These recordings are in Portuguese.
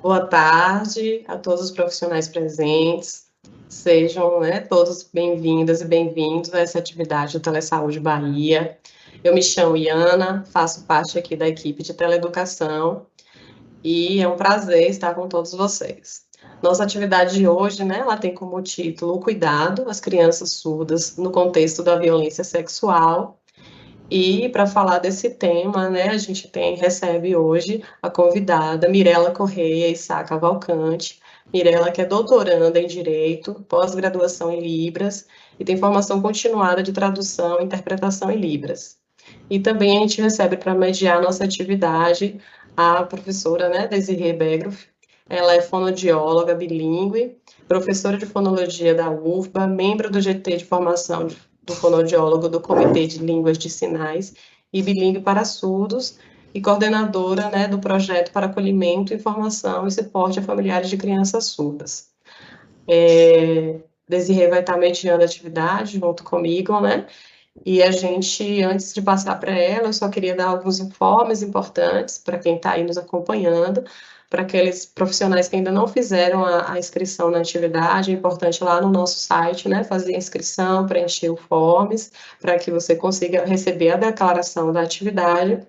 Boa tarde a todos os profissionais presentes. Sejam, todos bem-vindas e bem-vindos a essa atividade do Telesaúde Bahia. Eu me chamo Iana, faço parte aqui da equipe de Teleeducação e é um prazer estar com todos vocês. Nossa atividade de hoje, ela tem como título o cuidado às crianças surdas no contexto da violência sexual. E para falar desse tema, a gente recebe hoje a convidada Mirela Correia e Sá Cavalcante. Mirela, que é doutoranda em Direito, pós-graduação em Libras e tem formação continuada de tradução e interpretação em Libras. E também a gente recebe para mediar a nossa atividade a professora, Desirê Begroff. Ela é fonoaudióloga bilíngue, professora de fonologia da UFBA, membro do GT de formação do fonoaudiólogo do Comitê de Línguas de Sinais e bilíngue para surdos e coordenadora, do projeto para acolhimento, informação e suporte a familiares de crianças surdas. Desirê vai estar mediando a atividade junto comigo, E a gente, antes de passar para ela, eu só queria dar alguns informes importantes para quem está aí nos acompanhando, para aqueles profissionais que ainda não fizeram a inscrição na atividade, é importante ir lá no nosso site, fazer a inscrição, preencher o forms, para que você consiga receber a declaração da atividade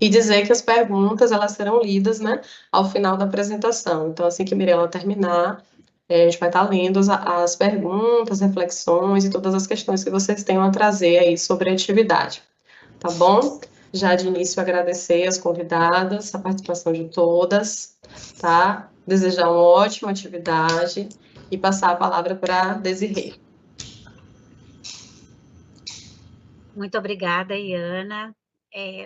e dizer que as perguntas, elas serão lidas, ao final da apresentação. Então, assim que a Mirela terminar, a gente vai estar lendo as perguntas, reflexões e todas as questões que vocês tenham a trazer aí sobre a atividade, tá bom? Já de início, agradecer as convidadas, a participação de todas, tá? Desejar uma ótima atividade e passar a palavra para Desirê. Muito obrigada, Iana.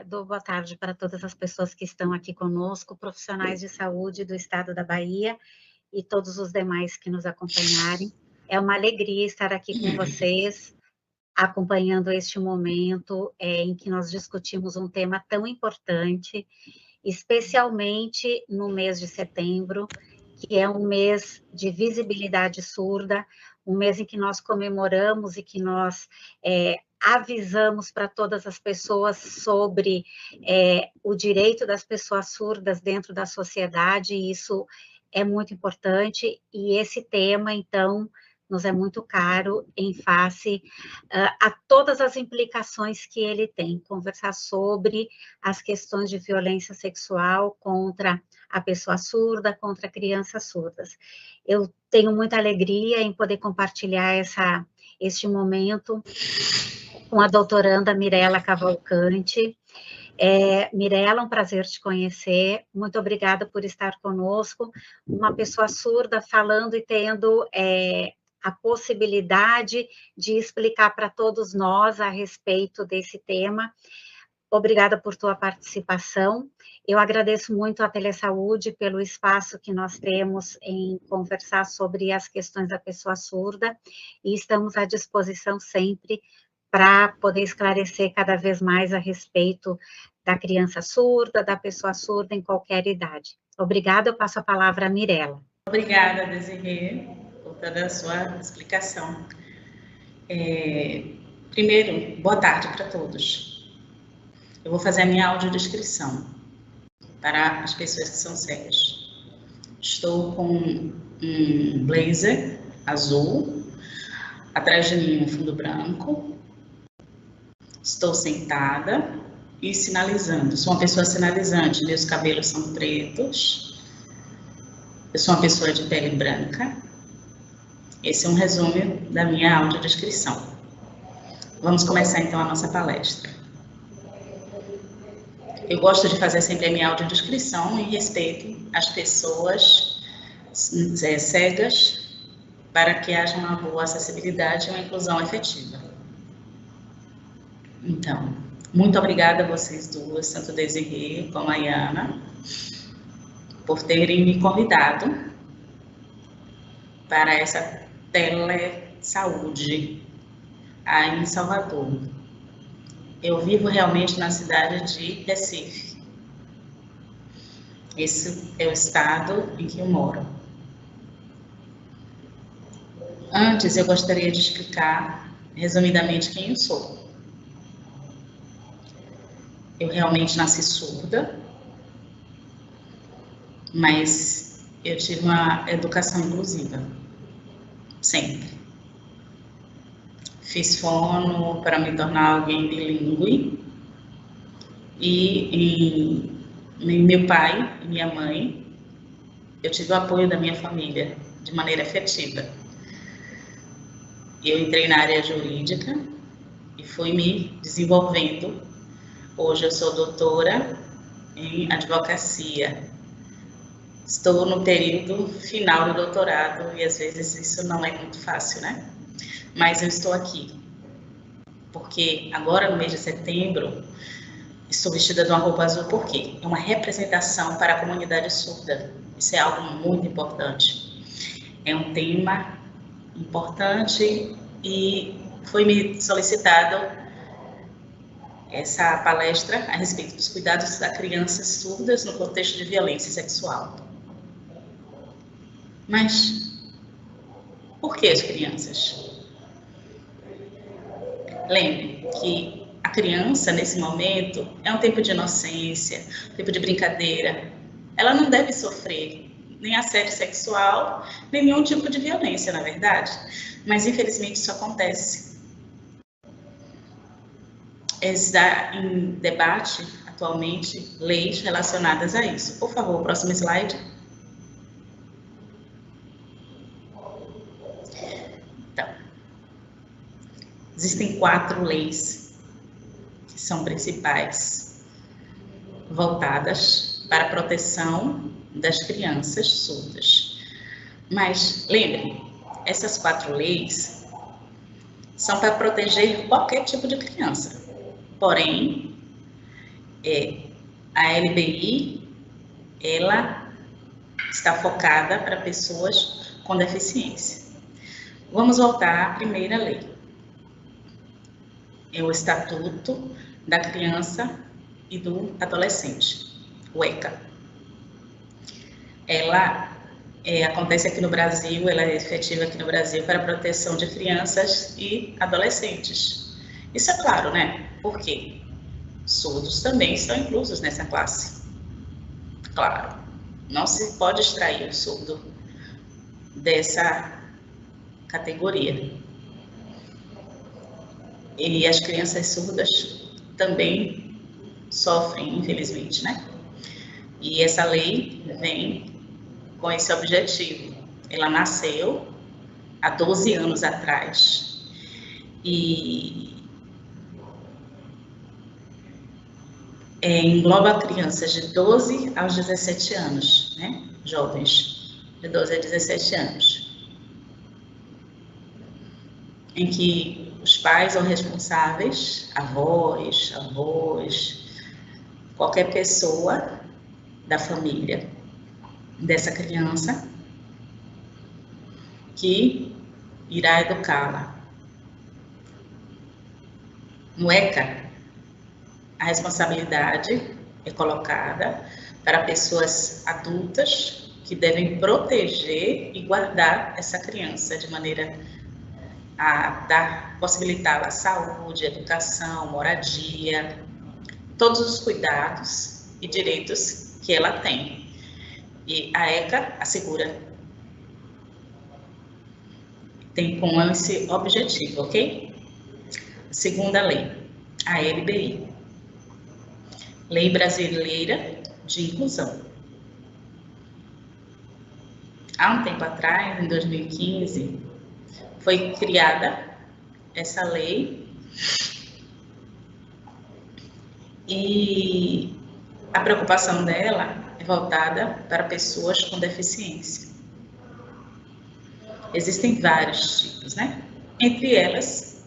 Dou boa tarde para todas as pessoas que estão aqui conosco, profissionais de saúde do estado da Bahia e todos os demais que nos acompanharem. É uma alegria estar aqui com vocês, acompanhando este momento em que nós discutimos um tema tão importante, especialmente no mês de setembro, que é um mês de visibilidade surda, um mês em que nós comemoramos e que nós avisamos para todas as pessoas sobre o direito das pessoas surdas dentro da sociedade, e isso é muito importante, e esse tema, então, nos é muito caro em face a todas as implicações que ele tem, conversar sobre as questões de violência sexual contra a pessoa surda, contra crianças surdas. Eu tenho muita alegria em poder compartilhar este momento com a doutoranda Mirela Cavalcante. Mirela, um prazer te conhecer, muito obrigada por estar conosco, uma pessoa surda falando e tendo a possibilidade de explicar para todos nós a respeito desse tema. Obrigada por tua participação. Eu agradeço muito à Telesaúde pelo espaço que nós temos em conversar sobre as questões da pessoa surda, e estamos à disposição sempre para poder esclarecer cada vez mais a respeito da criança surda, da pessoa surda em qualquer idade. Obrigada, eu passo a palavra à Mirela. Obrigada, Desirê, por toda a sua explicação. Primeiro, boa tarde para todos. Eu vou fazer a minha audiodescrição para as pessoas que são cegas. Estou com um blazer azul, atrás de mim um fundo branco. Estou sentada e sinalizando. Sou uma pessoa sinalizante, meus cabelos são pretos. Eu sou uma pessoa de pele branca. Esse é um resumo da minha audiodescrição. Vamos começar então a nossa palestra. Eu gosto de fazer sempre a minha audiodescrição em respeito às pessoas cegas, para que haja uma boa acessibilidade e uma inclusão efetiva. Então, muito obrigada a vocês duas, tanto Desirê como a Iana, por terem me convidado para essa telesaúde aí em Salvador. Eu vivo realmente na cidade de Recife. Esse é o estado em que eu moro. Antes, eu gostaria de explicar resumidamente quem eu sou. Eu realmente nasci surda. mas eu tive uma educação inclusiva, sempre. Fiz fono para me tornar alguém bilíngue, e meu pai e minha mãe, eu tive o apoio da minha família de maneira efetiva. Eu entrei na área jurídica e fui me desenvolvendo. Hoje eu sou doutora em advocacia. Estou no período final do doutorado e às vezes isso não é muito fácil, né? Mas eu estou aqui porque agora no mês de setembro estou vestida de uma roupa azul porque é uma representação para a comunidade surda. Isso é algo muito importante. É um tema importante e foi me solicitado essa palestra a respeito dos cuidados das crianças surdas no contexto de violência sexual. Mas por que as crianças? Lembre que a criança, nesse momento, é um tempo de inocência, um tempo de brincadeira. Ela não deve sofrer nem assédio sexual, nem nenhum tipo de violência, na verdade. Mas, infelizmente, isso acontece. Está em debate, atualmente, leis relacionadas a isso. Por favor, próximo slide. Então, existem 4 leis que são principais, voltadas para a proteção das crianças surdas. Mas, lembre, essas 4 leis são para proteger qualquer tipo de criança. Porém, a LBI, ela está focada para pessoas com deficiência. Vamos voltar à primeira lei. É o Estatuto da Criança e do Adolescente, o ECA. Ela acontece aqui no Brasil, ela é efetiva aqui no Brasil para a proteção de crianças e adolescentes. Isso é claro, né? Por quê? Surdos também estão inclusos nessa classe. Claro, não se pode extrair o surdo dessa categoria. E as crianças surdas também sofrem, infelizmente, né? E essa lei vem com esse objetivo. Ela nasceu há 12 anos atrás e engloba crianças de 12 aos 17 anos, né? Jovens de 12 a 17 anos, em que os pais são responsáveis, avós, qualquer pessoa da família dessa criança que irá educá-la. No ECA, a responsabilidade é colocada para pessoas adultas que devem proteger e guardar essa criança de maneira a possibilitá-la saúde, educação, moradia, todos os cuidados e direitos que ela tem. E a ECA assegura, tem como esse objetivo, ok? Segunda lei, a LBI, Lei Brasileira de Inclusão. Há um tempo atrás, em 2015, foi criada essa lei e a preocupação dela é voltada para pessoas com deficiência. Existem vários tipos, né? Entre elas,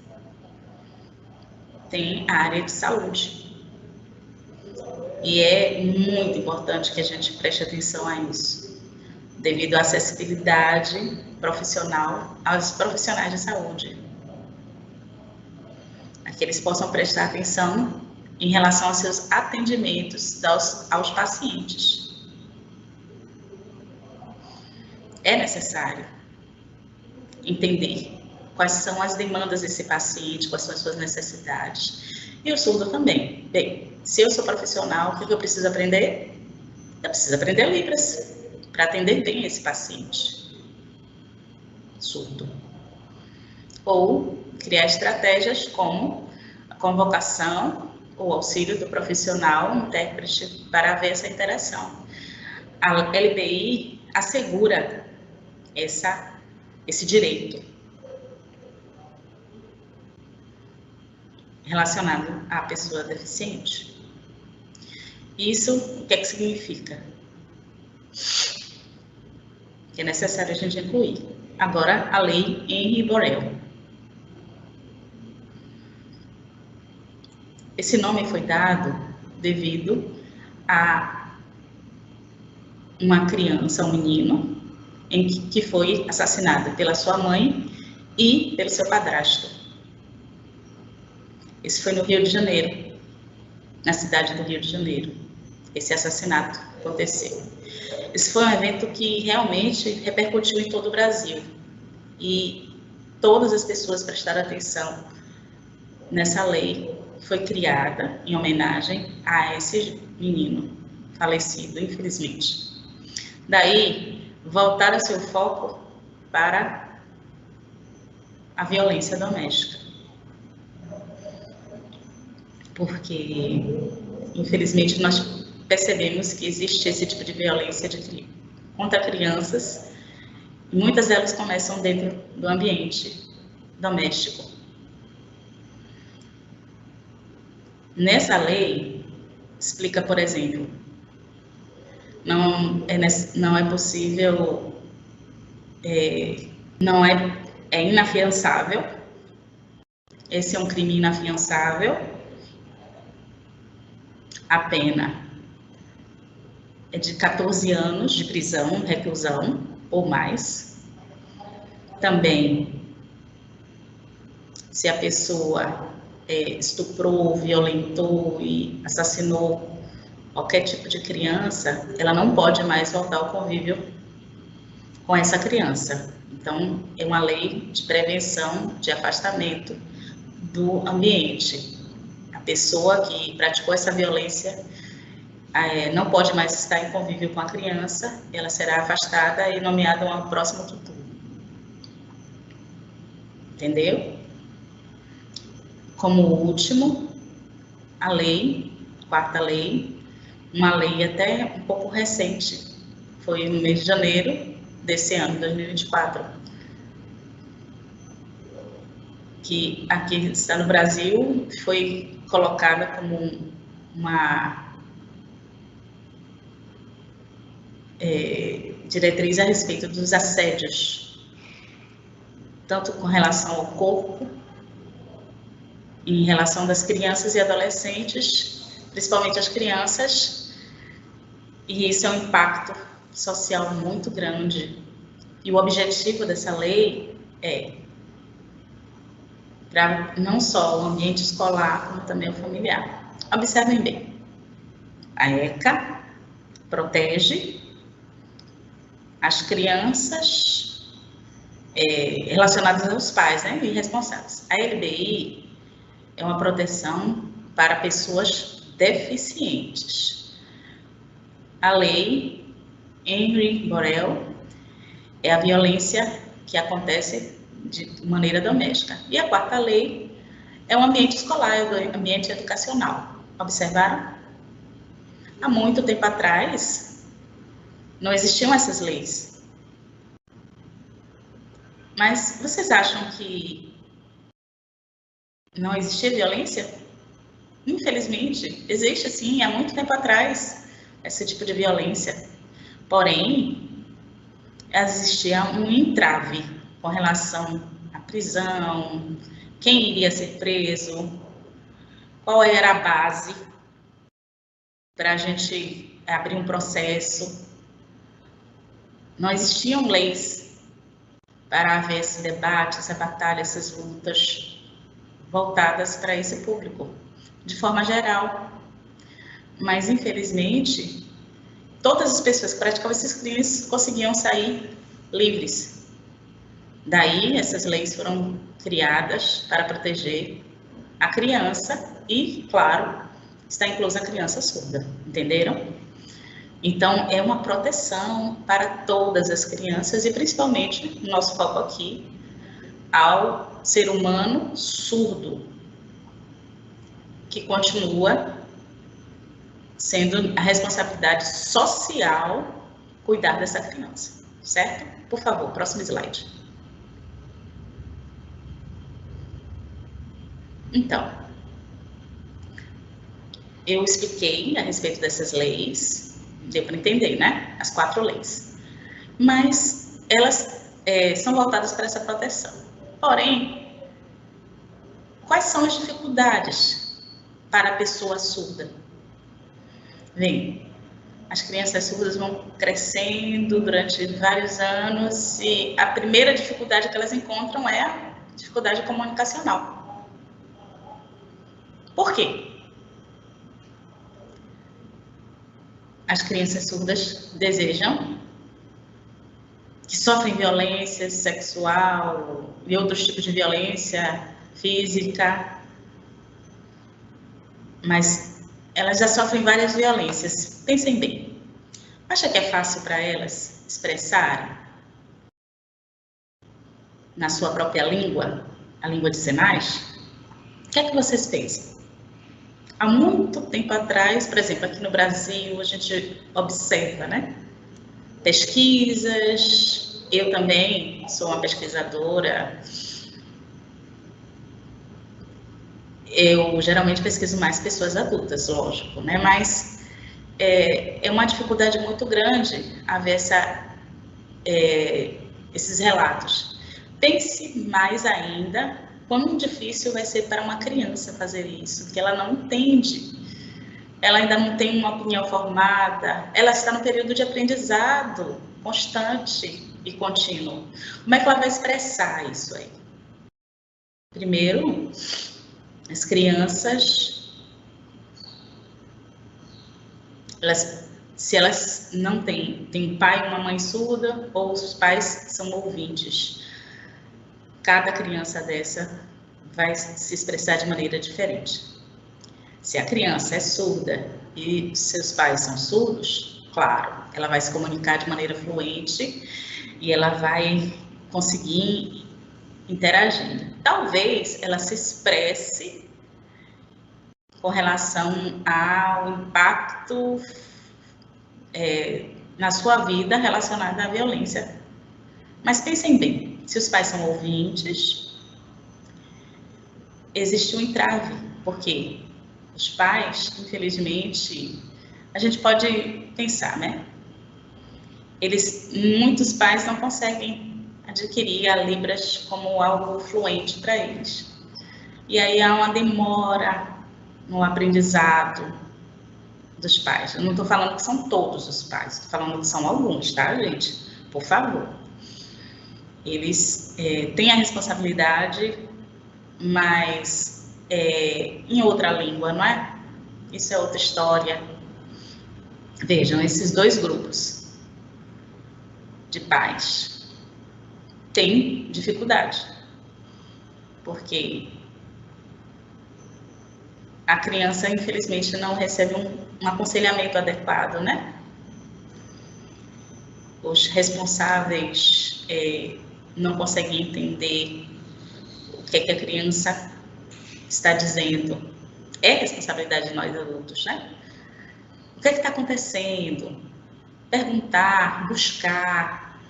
tem a área de saúde. E é muito importante que a gente preste atenção a isso, devido à acessibilidade profissional aos profissionais de saúde. Que eles possam prestar atenção em relação aos seus atendimentos aos pacientes. É necessário entender quais são as demandas desse paciente, quais são as suas necessidades. E o surdo também. Bem, se eu sou profissional, o que eu preciso aprender? ela precisa aprender Libras para atender bem esse paciente surdo. Ou criar estratégias como a convocação ou auxílio do profissional, intérprete, para haver essa interação. A LBI assegura esse direito relacionado à pessoa deficiente. Isso, o que é que significa? Que é necessário a gente incluir. Agora, a lei Henry Borel. Esse nome foi dado devido a uma criança, um menino, que foi assassinado pela sua mãe e pelo seu padrasto. Esse foi no Rio de Janeiro, na cidade do Rio de Janeiro. Esse assassinato aconteceu. Esse foi um evento que realmente repercutiu em todo o Brasil. E todas as pessoas prestaram atenção nessa lei. Foi criada em homenagem a esse menino falecido, infelizmente. Daí, voltaram seu foco para a violência doméstica. Porque, infelizmente, nós percebemos que existe esse tipo de violência contra crianças, e muitas delas começam dentro do ambiente doméstico. Nessa lei, explica, por exemplo, não é possível, é inafiançável, esse é um crime inafiançável, a pena é de 14 anos de prisão, reclusão ou mais. Também, se a pessoa estuprou, violentou e assassinou qualquer tipo de criança, ela não pode mais voltar ao convívio com essa criança. Então, é uma lei de prevenção, de afastamento do ambiente. A pessoa que praticou essa violência não pode mais estar em convívio com a criança, ela será afastada e nomeada a um próximo tutor. Entendeu? Como último, a lei, quarta lei, uma lei até um pouco recente, foi no mês de janeiro desse ano, 2024, que aqui está no Brasil, foi colocada como uma diretriz a respeito dos assédios, tanto com relação ao corpo, em relação das crianças e adolescentes, principalmente as crianças, e isso é um impacto social muito grande. E o objetivo dessa lei é para não só o ambiente escolar, como também o familiar. Observem bem, a ECA protege as crianças relacionadas aos pais, né, irresponsáveis. A LBI é uma proteção para pessoas deficientes. A lei Henry Borel é a violência que acontece de maneira doméstica. E a quarta lei é o ambiente escolar, é o ambiente educacional. Observaram? Há muito tempo atrás, não existiam essas leis. Mas vocês acham que não existia violência? Infelizmente, existe sim, há muito tempo atrás, esse tipo de violência. Porém, existia um entrave com relação à prisão, quem iria ser preso, qual era a base para a gente abrir um processo. Não existiam leis para haver esse debate, essa batalha, essas lutas voltadas para esse público, de forma geral. Mas, infelizmente, todas as pessoas que praticavam esses crimes conseguiam sair livres. Daí, essas leis foram criadas para proteger a criança e, claro, está inclusa a criança surda, entenderam? Então, é uma proteção para todas as crianças e, principalmente, nosso foco aqui, ao ser humano surdo, que continua sendo a responsabilidade social cuidar dessa criança, certo? Por favor, próximo slide. Então, eu expliquei a respeito dessas leis, deu para entender, né? As 4 leis. Mas elas são voltadas para essa proteção. Porém, quais são as dificuldades para a pessoa surda? Bem, as crianças surdas vão crescendo durante vários anos e a primeira dificuldade que elas encontram é a dificuldade comunicacional. Por quê? As crianças surdas desejam, que sofrem violência sexual e outros tipos de violência física, mas elas já sofrem várias violências. Pensem bem, acha que é fácil para elas expressarem na sua própria língua, a língua de sinais? O que é que vocês pensam? Há muito tempo atrás, por exemplo, aqui no Brasil, a gente observa, né? Pesquisas, eu também sou uma pesquisadora. Eu geralmente pesquiso mais pessoas adultas, lógico, né? Mas é uma dificuldade muito grande haver esses relatos. Pense mais ainda quão difícil vai ser para uma criança fazer isso, que ela não entende, ela ainda não tem uma opinião formada, ela está no período de aprendizado constante e contínuo. Como é que ela vai expressar isso aí? Primeiro, as crianças, se elas não têm um pai e uma mãe surda, ou os pais são ouvintes, cada criança dessa vai se expressar de maneira diferente. Se a criança é surda e seus pais são surdos, claro, ela vai se comunicar de maneira fluente e ela vai conseguir interagir. Talvez ela se expresse com relação ao impacto na sua vida relacionado à violência. Mas pensem bem, se os pais são ouvintes, existe um entrave, porque os pais, infelizmente, a gente pode pensar, né? Muitos pais não conseguem adquirir a Libras como algo fluente para eles. E aí há uma demora no aprendizado dos pais. Eu não estou falando que são todos os pais, estou falando que são alguns, tá, gente? Por favor. Eles têm a responsabilidade, mas em outra língua, não é? Isso é outra história. Vejam, esses 2 grupos de pais têm dificuldade, porque a criança, infelizmente, não recebe um aconselhamento adequado, né? Os responsáveis não conseguem entender o que é que a criança está dizendo. É responsabilidade de nós adultos, né? O que é que está acontecendo? Perguntar, buscar,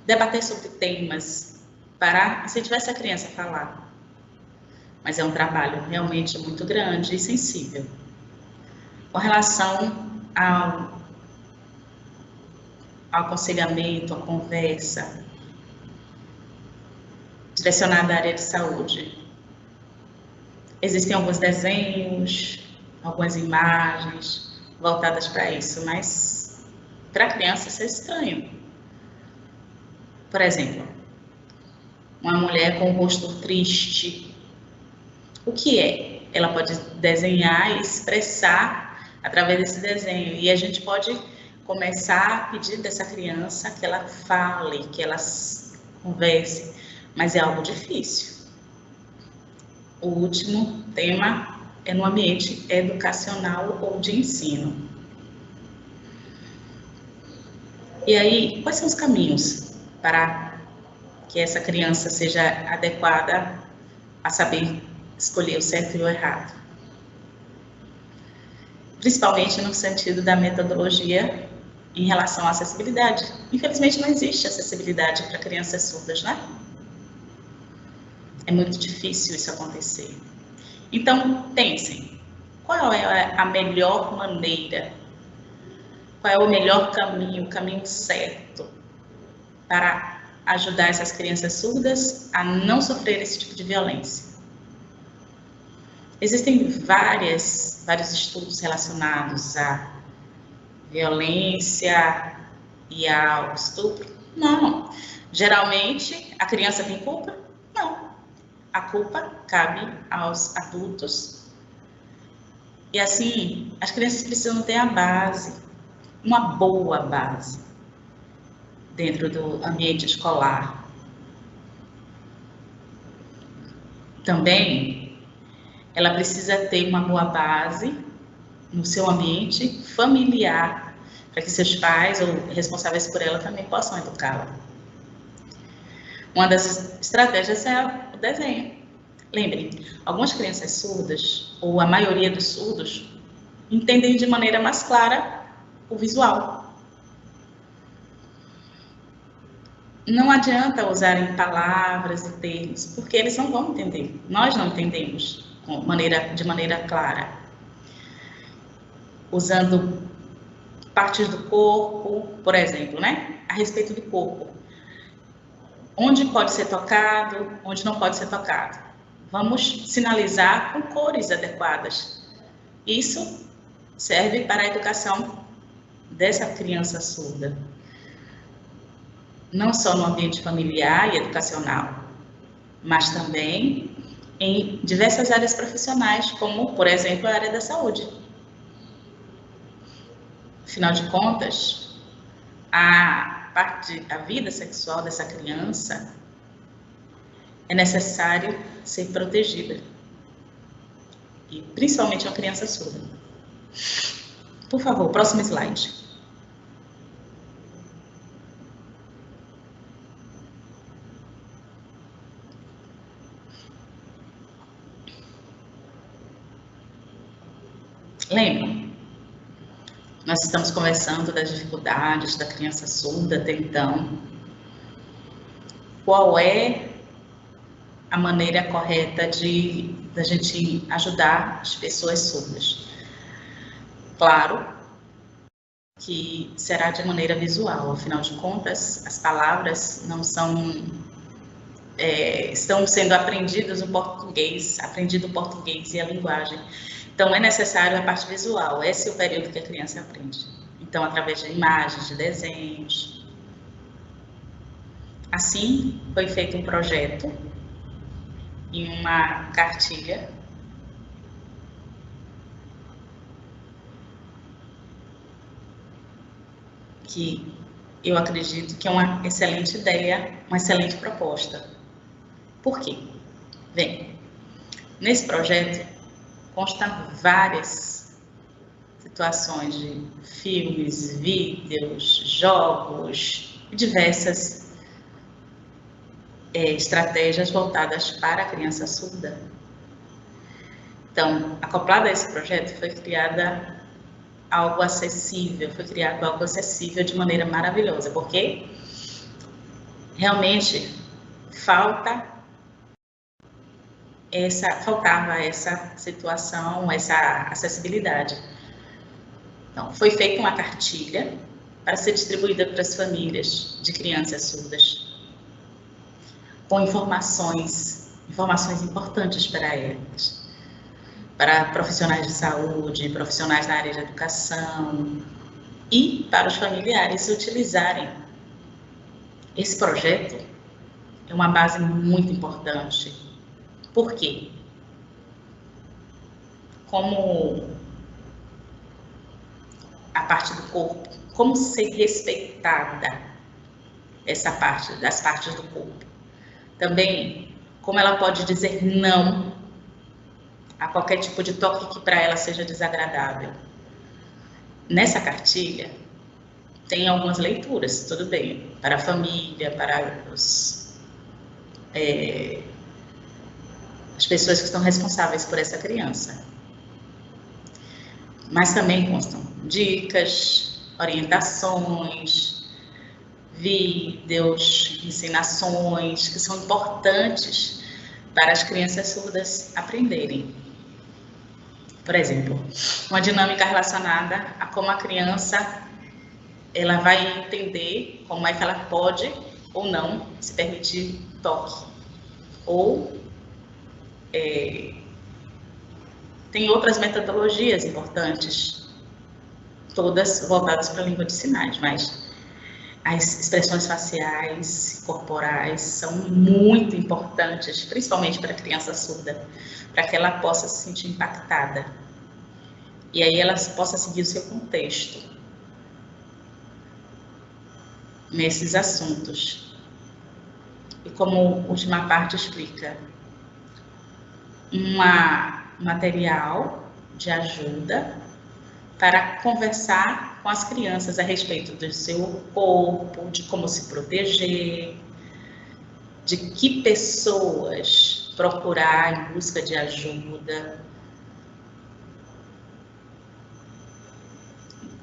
debater sobre temas, para incentivar essa criança a falar. Mas é um trabalho realmente muito grande e sensível. Com relação ao aconselhamento, à conversa, direcionada à área de saúde, existem alguns desenhos, algumas imagens voltadas para isso, mas para a criança isso é estranho. Por exemplo, uma mulher com o rosto triste, o que é? Ela pode desenhar e expressar através desse desenho, e a gente pode começar a pedir dessa criança que ela fale, que ela converse, mas é algo difícil. O último tema é no ambiente educacional ou de ensino. E aí, quais são os caminhos para que essa criança seja adequada a saber escolher o certo e o errado? Principalmente no sentido da metodologia em relação à acessibilidade. Infelizmente, não existe acessibilidade para crianças surdas, né? É muito difícil isso acontecer. Então, pensem, qual é a melhor maneira, qual é o melhor caminho, o caminho certo para ajudar essas crianças surdas a não sofrer esse tipo de violência? Existem vários estudos relacionados à violência e ao estupro? Não. Geralmente, a criança tem culpa? Não. A culpa cabe aos adultos. E assim, as crianças precisam ter a base, uma boa base, dentro do ambiente escolar. Também, ela precisa ter uma boa base no seu ambiente familiar, para que seus pais ou responsáveis por ela também possam educá-la. Uma das estratégias é o desenho. Lembrem, algumas crianças surdas, ou a maioria dos surdos, entendem de maneira mais clara o visual. Não adianta usarem palavras e termos, porque eles não vão entender. Nós não entendemos de maneira clara. Usando partes do corpo, por exemplo, né? A respeito do corpo. Onde pode ser tocado, onde não pode ser tocado. Vamos sinalizar com cores adequadas. Isso serve para a educação dessa criança surda. Não só no ambiente familiar e educacional, mas também em diversas áreas profissionais, como, por exemplo, a área da saúde. Afinal de contas, a vida sexual dessa criança é necessário ser protegida. E principalmente a criança surda. Por favor, próximo slide. Lembram? Nós estamos conversando das dificuldades da criança surda até então. Qual é a maneira correta da gente ajudar as pessoas surdas? Claro que será de maneira visual, afinal de contas, as palavras não são... estão sendo aprendido o português e a linguagem. Então, é necessário a parte visual, esse é o período que a criança aprende. Então, através de imagens, de desenhos. Assim, foi feito um projeto em uma cartilha que eu acredito que é uma excelente ideia, uma excelente proposta. Por quê? Bem, nesse projeto constam várias situações de filmes, vídeos, jogos e diversas estratégias voltadas para a criança surda. Então, acoplado a esse projeto, foi criado algo acessível de maneira maravilhosa, porque realmente faltava essa situação, essa acessibilidade. Então, foi feita uma cartilha para ser distribuída para as famílias de crianças surdas, com informações importantes para elas, para profissionais de saúde, profissionais na área de educação e para os familiares utilizarem. Esse projeto é uma base muito importante. Por quê? Como a parte do corpo, como ser respeitada essa parte, das partes do corpo. Também, como ela pode dizer não a qualquer tipo de toque que para ela seja desagradável. Nessa cartilha, tem algumas leituras, tudo bem, para a família, para as pessoas que estão responsáveis por essa criança. Mas também constam dicas, orientações, vídeos, ensinações que são importantes para as crianças surdas aprenderem. Por exemplo, uma dinâmica relacionada a como a criança ela vai entender como é que ela pode ou não se permitir toque. Ou tem outras metodologias importantes, todas voltadas para a língua de sinais, mas as expressões faciais, corporais, são muito importantes, principalmente para a criança surda, para que ela possa se sentir impactada. E aí ela possa seguir o seu contexto nesses assuntos. E como a última parte explica, um material de ajuda para conversar com as crianças a respeito do seu corpo, de como se proteger, de que pessoas procurar em busca de ajuda,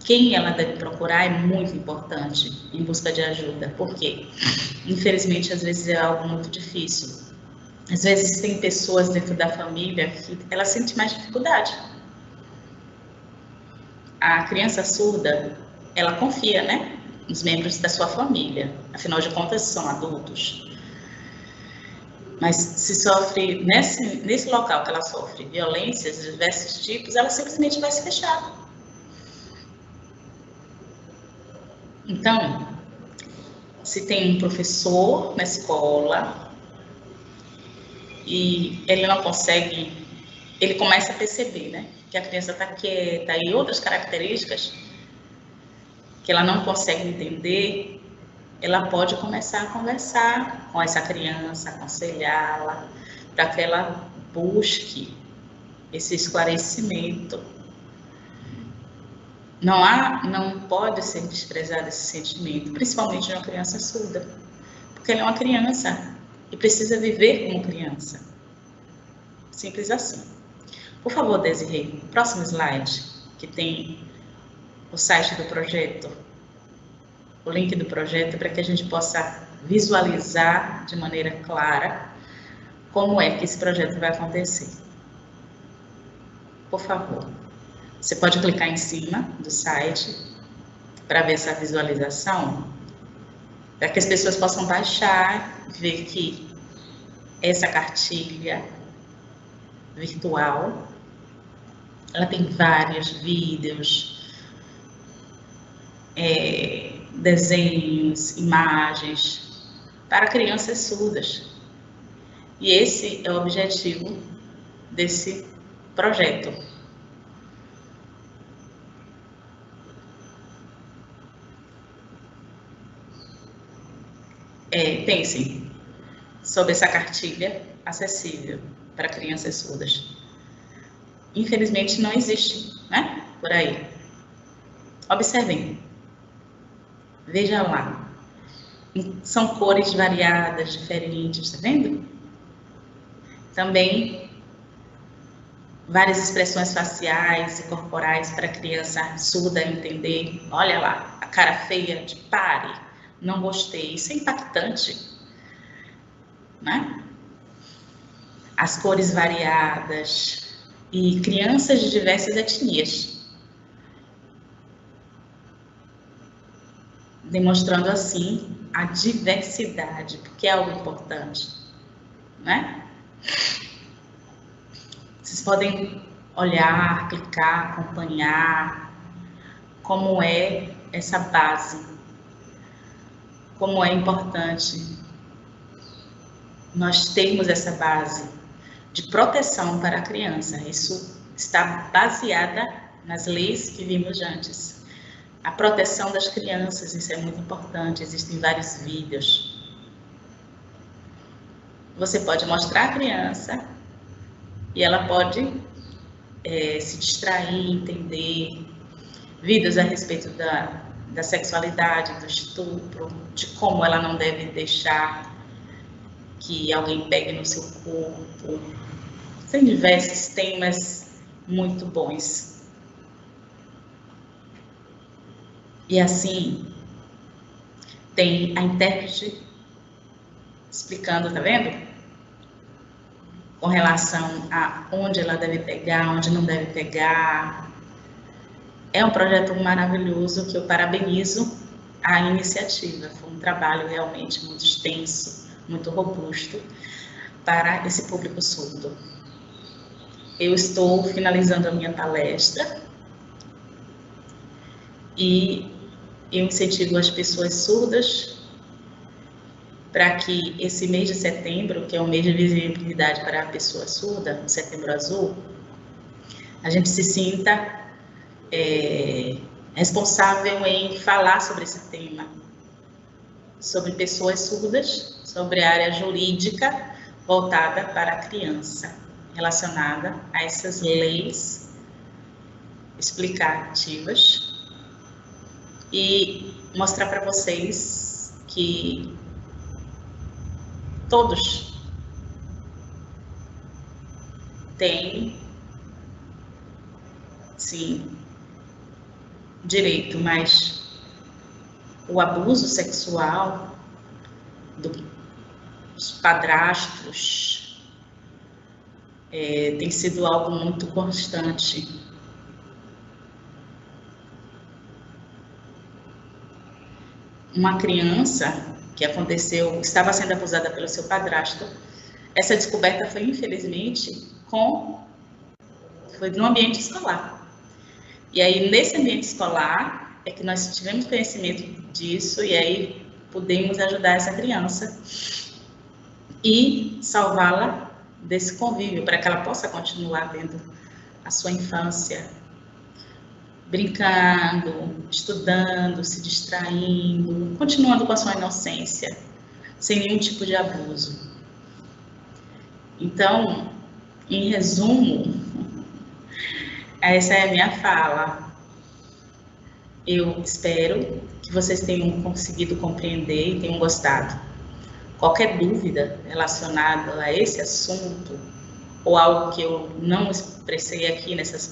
quem ela deve procurar é muito importante em busca de ajuda, porque, infelizmente, às vezes é algo muito difícil. Às vezes tem pessoas dentro da família que ela sente mais dificuldade. A criança surda, ela confia, né, nos membros da sua família, afinal de contas são adultos. Mas se sofre, nesse local que ela sofre violências de diversos tipos, ela simplesmente vai se fechar. Então, se tem um professor na escola e ele não consegue, ele começa a perceber, né, que a criança está quieta e outras características que ela não consegue entender, ela pode começar a conversar com essa criança, aconselhá-la, para que ela busque esse esclarecimento. Não pode ser desprezado esse sentimento, principalmente de uma criança surda, porque ela é uma criança e precisa viver como criança. Simples assim. Por favor, Desirê, próximo slide, que tem o site do projeto, o link do projeto, para que a gente possa visualizar de maneira clara como é que esse projeto vai acontecer. Por favor. Você pode clicar em cima do site para ver essa visualização, para que as pessoas possam baixar, ver que essa cartilha virtual, ela tem vários vídeos, desenhos, imagens para crianças surdas. E esse é o objetivo desse projeto. Pensem sobre essa cartilha acessível para crianças surdas. Infelizmente não existe, né? Por aí. Observem. Vejam lá. São cores variadas, diferentes, tá vendo? Também várias expressões faciais e corporais para a criança surda entender. Olha lá, a cara feia de pare. Não gostei, isso é impactante, né? As cores variadas e crianças de diversas etnias, demonstrando assim a diversidade, porque é algo importante, né? Vocês podem olhar, clicar, acompanhar como é essa base. Como é importante nós termos essa base de proteção para a criança. Isso está baseada nas leis que vimos antes. A proteção das crianças, isso é muito importante, existem vários vídeos. Você pode mostrar a criança e ela pode se distrair, entender vídeos a respeito da sexualidade, do estupro, de como ela não deve deixar que alguém pegue no seu corpo. Tem diversos temas muito bons. E assim, tem a intérprete explicando, tá vendo? Com relação a onde ela deve pegar, onde não deve pegar. É um projeto maravilhoso que eu parabenizo a iniciativa. Foi um trabalho realmente muito extenso, muito robusto para esse público surdo. Eu estou finalizando a minha palestra e eu incentivo as pessoas surdas para que esse mês de setembro, que é o mês de visibilidade para a pessoa surda, o Setembro Azul, a gente se sinta responsável em falar sobre esse tema, sobre pessoas surdas, sobre a área jurídica voltada para a criança, relacionada a essas leis explicativas, e mostrar para vocês que todos têm, sim, direito, mas o abuso sexual dos padrastos tem sido algo muito constante. Uma criança que estava sendo abusada pelo seu padrasto. Essa descoberta foi, infelizmente, foi no ambiente escolar. E aí, nesse ambiente escolar, é que nós tivemos conhecimento disso, e aí pudemos ajudar essa criança e salvá-la desse convívio, para que ela possa continuar tendo a sua infância, brincando, estudando, se distraindo, continuando com a sua inocência, sem nenhum tipo de abuso. Então, em resumo, essa é a minha fala. Eu espero que vocês tenham conseguido compreender e tenham gostado. Qualquer dúvida relacionada a esse assunto, ou algo que eu não expressei aqui nessa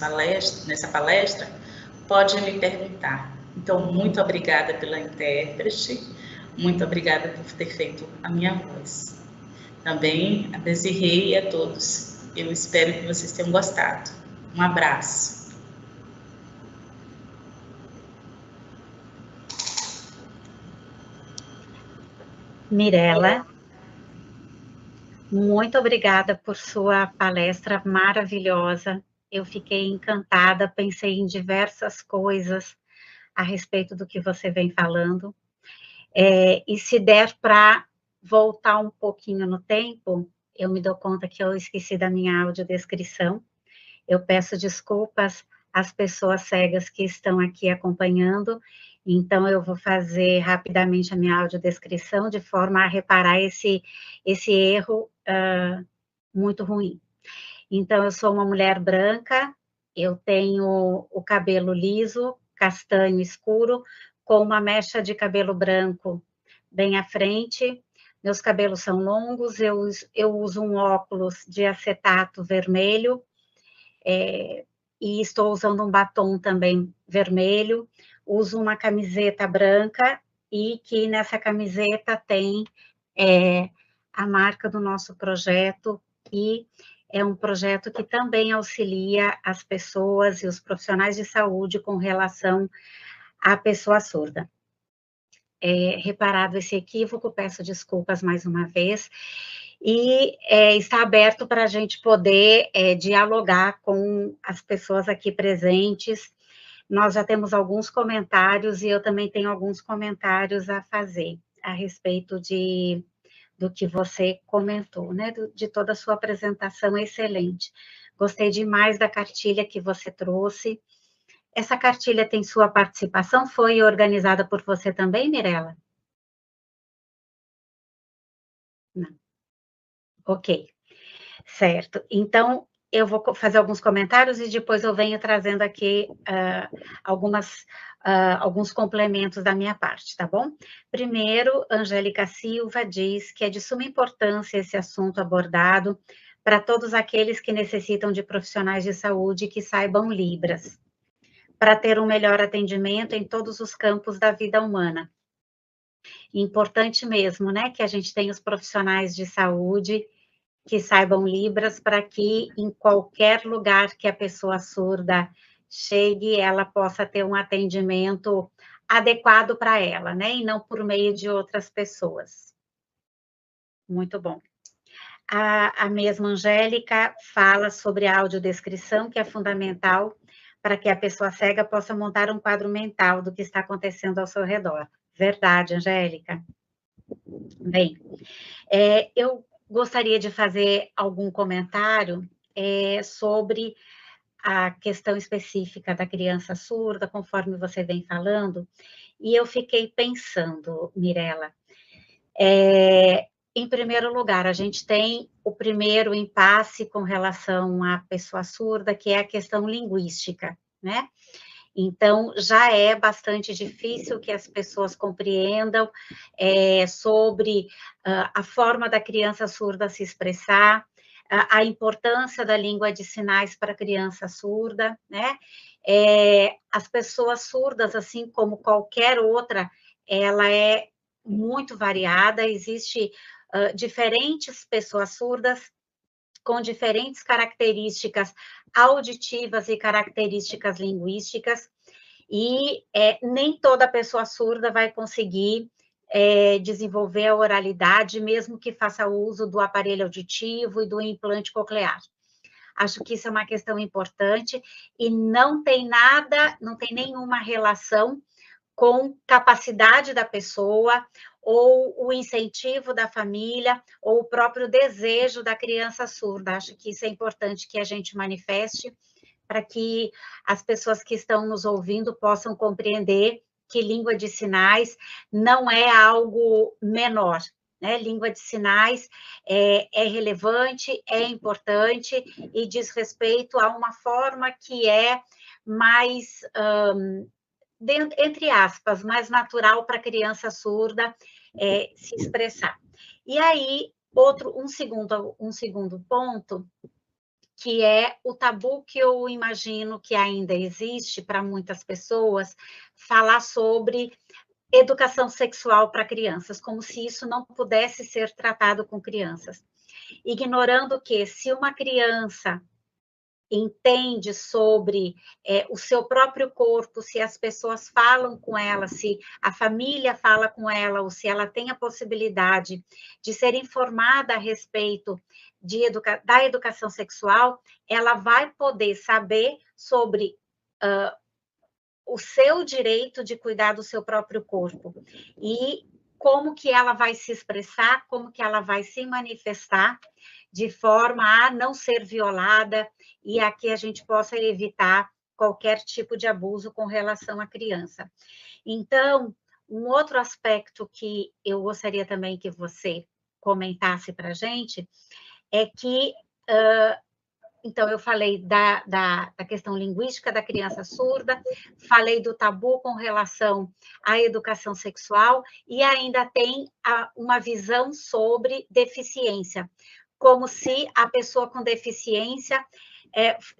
palestra, pode me perguntar. Então, muito obrigada pela intérprete, muito obrigada por ter feito a minha voz. Também a Desirê e a todos. Eu espero que vocês tenham gostado. Um abraço. Mirela, muito obrigada por sua palestra maravilhosa. Eu fiquei encantada, pensei em diversas coisas a respeito do que você vem falando. E se der para voltar um pouquinho no tempo, eu me dou conta que eu esqueci da minha audiodescrição. Eu peço desculpas às pessoas cegas que estão aqui acompanhando, então eu vou fazer rapidamente a minha audiodescrição, de forma a reparar esse erro muito ruim. Então, eu sou uma mulher branca, eu tenho o cabelo liso, castanho escuro, com uma mecha de cabelo branco bem à frente. Meus cabelos são longos, eu uso um óculos de acetato vermelho, e estou usando um batom também vermelho. Uso uma camiseta branca, e que nessa camiseta tem a marca do nosso projeto, e é um projeto que também auxilia as pessoas e os profissionais de saúde com relação à pessoa surda. Reparado esse equívoco, peço desculpas mais uma vez, e está aberto para a gente poder dialogar com as pessoas aqui presentes. Nós já temos alguns comentários, e eu também tenho alguns comentários a fazer a respeito do que você comentou, né, de toda a sua apresentação excelente. Gostei demais da cartilha que você trouxe. Essa cartilha tem sua participação? Foi organizada por você também, Mirela? Não. Ok, certo. Então, eu vou fazer alguns comentários e depois eu venho trazendo aqui alguns complementos da minha parte, tá bom? Primeiro, Angélica Silva diz que é de suma importância esse assunto abordado para todos aqueles que necessitam de profissionais de saúde que saibam Libras, para ter um melhor atendimento em todos os campos da vida humana. Importante mesmo, né, que a gente tenha os profissionais de saúde que saibam Libras, para que em qualquer lugar que a pessoa surda chegue, ela possa ter um atendimento adequado para ela, né? E não por meio de outras pessoas. Muito bom. A mesma Angélica fala sobre a audiodescrição, que é fundamental para que a pessoa cega possa montar um quadro mental do que está acontecendo ao seu redor. Verdade, Angélica? Bem, eu gostaria de fazer algum comentário sobre a questão específica da criança surda, conforme você vem falando, e eu fiquei pensando, Mirela, em primeiro lugar, a gente tem o primeiro impasse com relação à pessoa surda, que é a questão linguística, né? Então, já é bastante difícil que as pessoas compreendam sobre a forma da criança surda se expressar, a importância da língua de sinais para a criança surda, né? As pessoas surdas, assim como qualquer outra, ela é muito variada, existe diferentes pessoas surdas com diferentes características auditivas e características linguísticas, e nem toda pessoa surda vai conseguir desenvolver a oralidade, mesmo que faça uso do aparelho auditivo e do implante coclear. Acho que isso é uma questão importante e não tem nenhuma relação com capacidade da pessoa, ou o incentivo da família, ou o próprio desejo da criança surda. Acho que isso é importante que a gente manifeste, para que as pessoas que estão nos ouvindo possam compreender que língua de sinais não é algo menor, né? Língua de sinais é relevante, é importante e diz respeito a uma forma que é mais... entre aspas, mais natural para a criança surda se expressar. E aí, um segundo ponto, que é o tabu que eu imagino que ainda existe para muitas pessoas, falar sobre educação sexual para crianças, como se isso não pudesse ser tratado com crianças. Ignorando que, se uma criança entende sobre o seu próprio corpo, se as pessoas falam com ela, se a família fala com ela, ou se ela tem a possibilidade de ser informada a respeito da educação sexual, ela vai poder saber sobre o seu direito de cuidar do seu próprio corpo e como que ela vai se expressar, como que ela vai se manifestar de forma a não ser violada e a que a gente possa evitar qualquer tipo de abuso com relação à criança. Então, um outro aspecto que eu gostaria também que você comentasse para a gente é que, então, eu falei da questão linguística da criança surda, falei do tabu com relação à educação sexual e ainda tem uma visão sobre deficiência, como se a pessoa com deficiência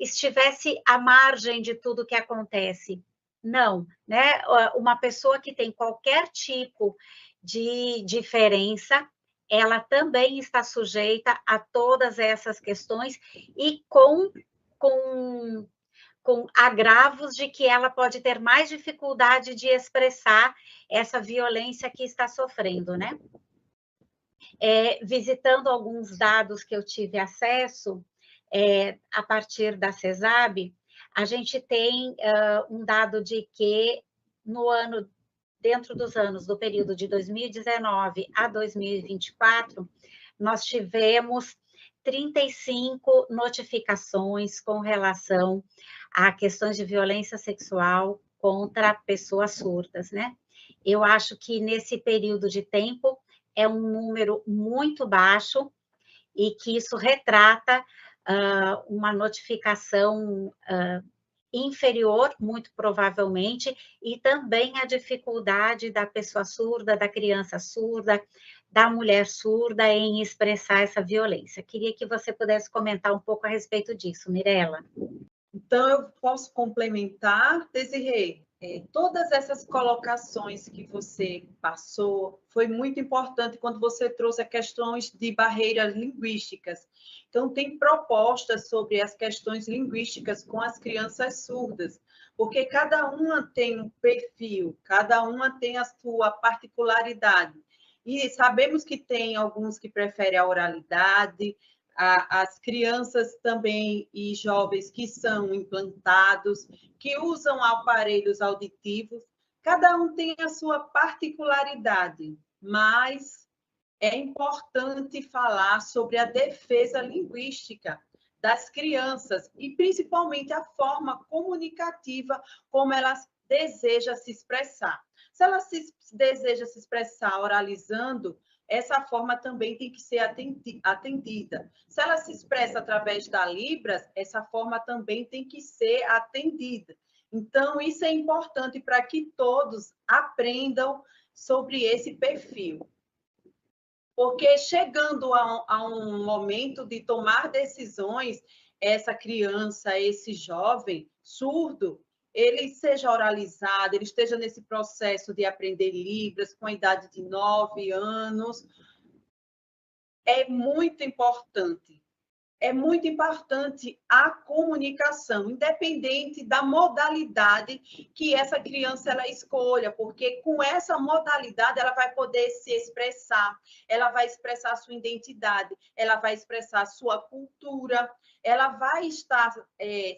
estivesse à margem de tudo que acontece. Não, né? Uma pessoa que tem qualquer tipo de diferença, ela também está sujeita a todas essas questões e com agravos de que ela pode ter mais dificuldade de expressar essa violência que está sofrendo, né? Visitando alguns dados que eu tive acesso, a partir da CESAB, a gente tem um dado de que dentro dos anos do período de 2019 a 2024, nós tivemos 35 notificações com relação a questões de violência sexual contra pessoas surdas, né? Eu acho que nesse período de tempo é um número muito baixo e que isso retrata uma notificação inferior, muito provavelmente, e também a dificuldade da pessoa surda, da criança surda, da mulher surda em expressar essa violência. Queria que você pudesse comentar um pouco a respeito disso, Mirela. Então, eu posso complementar, Desirê, todas essas colocações que você passou, foi muito importante quando você trouxe as questões de barreiras linguísticas. Então, tem propostas sobre as questões linguísticas com as crianças surdas, porque cada uma tem um perfil, cada uma tem a sua particularidade. E sabemos que tem alguns que preferem a oralidade, as crianças também e jovens que são implantados, que usam aparelhos auditivos, cada um tem a sua particularidade, mas é importante falar sobre a defesa linguística das crianças e principalmente a forma comunicativa como elas desejam se expressar. Se ela deseja se expressar oralizando, essa forma também tem que ser atendida. Se ela se expressa através da Libras, essa forma também tem que ser atendida. Então, isso é importante para que todos aprendam sobre esse perfil. Porque chegando a um momento de tomar decisões, essa criança, esse jovem surdo, ele seja oralizado, ele esteja nesse processo de aprender Libras com a idade de 9 anos, é muito importante. É muito importante a comunicação, independente da modalidade que essa criança ela escolha, porque com essa modalidade ela vai poder se expressar, ela vai expressar a sua identidade, ela vai expressar a sua cultura, ela vai estar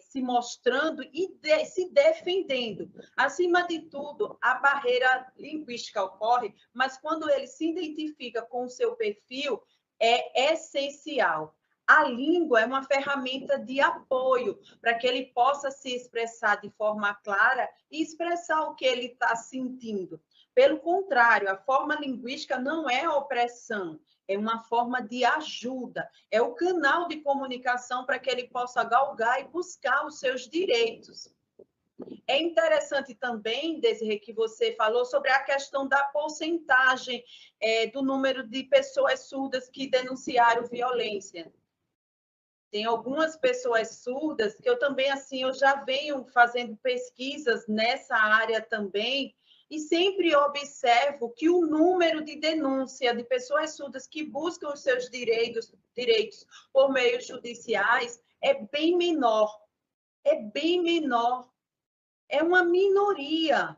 se mostrando e se defendendo. Acima de tudo, a barreira linguística ocorre, mas quando ele se identifica com o seu perfil, é essencial. A língua é uma ferramenta de apoio para que ele possa se expressar de forma clara e expressar o que ele está sentindo. Pelo contrário, a forma linguística não é opressão, é uma forma de ajuda, é o canal de comunicação para que ele possa galgar e buscar os seus direitos. É interessante também, Desirê, que você falou sobre a questão da porcentagem do número de pessoas surdas que denunciaram violência. Tem algumas pessoas surdas que eu também, assim, eu já venho fazendo pesquisas nessa área também e sempre observo que o número de denúncia de pessoas surdas que buscam os seus direitos por meios judiciais é bem menor. É bem menor. É uma minoria.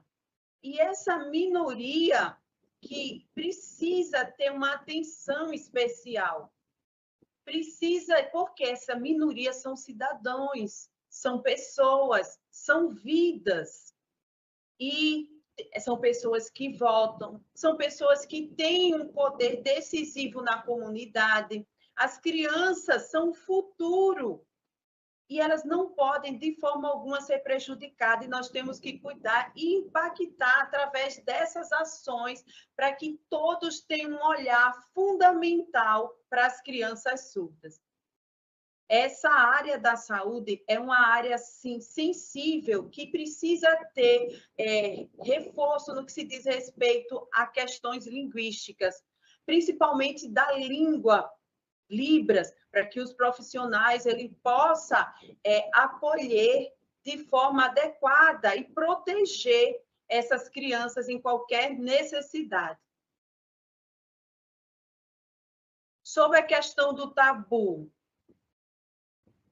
E essa minoria que precisa ter uma atenção especial. Precisa, porque essa minoria são cidadãos, são pessoas, são vidas. E são pessoas que votam, são pessoas que têm um poder decisivo na comunidade. As crianças são o futuro. E elas não podem, de forma alguma, ser prejudicadas, e nós temos que cuidar e impactar através dessas ações para que todos tenham um olhar fundamental para as crianças surdas. Essa área da saúde é uma área, assim, sensível, que precisa ter reforço no que se diz respeito a questões linguísticas, principalmente da língua Libras, para que os profissionais ele possa acolher de forma adequada e proteger essas crianças em qualquer necessidade. Sobre a questão do tabu,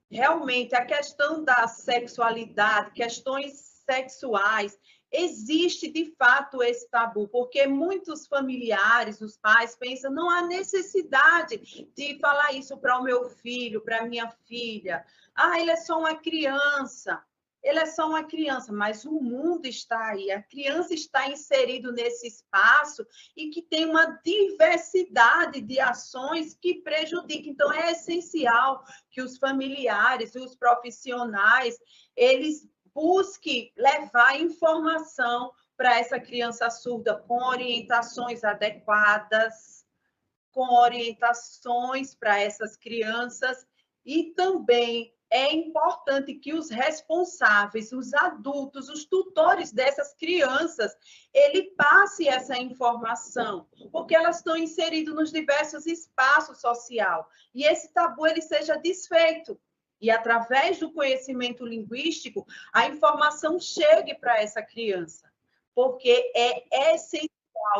realmente a questão da sexualidade, questões sexuais, existe de fato esse tabu, porque muitos familiares, os pais, pensam, não há necessidade de falar isso para o meu filho, para a minha filha. Ah, ele é só uma criança. Ele é só uma criança, mas o mundo está aí, a criança está inserida nesse espaço e que tem uma diversidade de ações que prejudicam. Então, é essencial que os familiares e os profissionais, eles busquem levar informação para essa criança surda com orientações adequadas, com orientações para essas crianças E também é importante que os responsáveis, os adultos, os tutores dessas crianças, ele passe essa informação, porque elas estão inseridas nos diversos espaços sociais. E esse tabu ele seja desfeito. E através do conhecimento linguístico, a informação chegue para essa criança, porque é essencial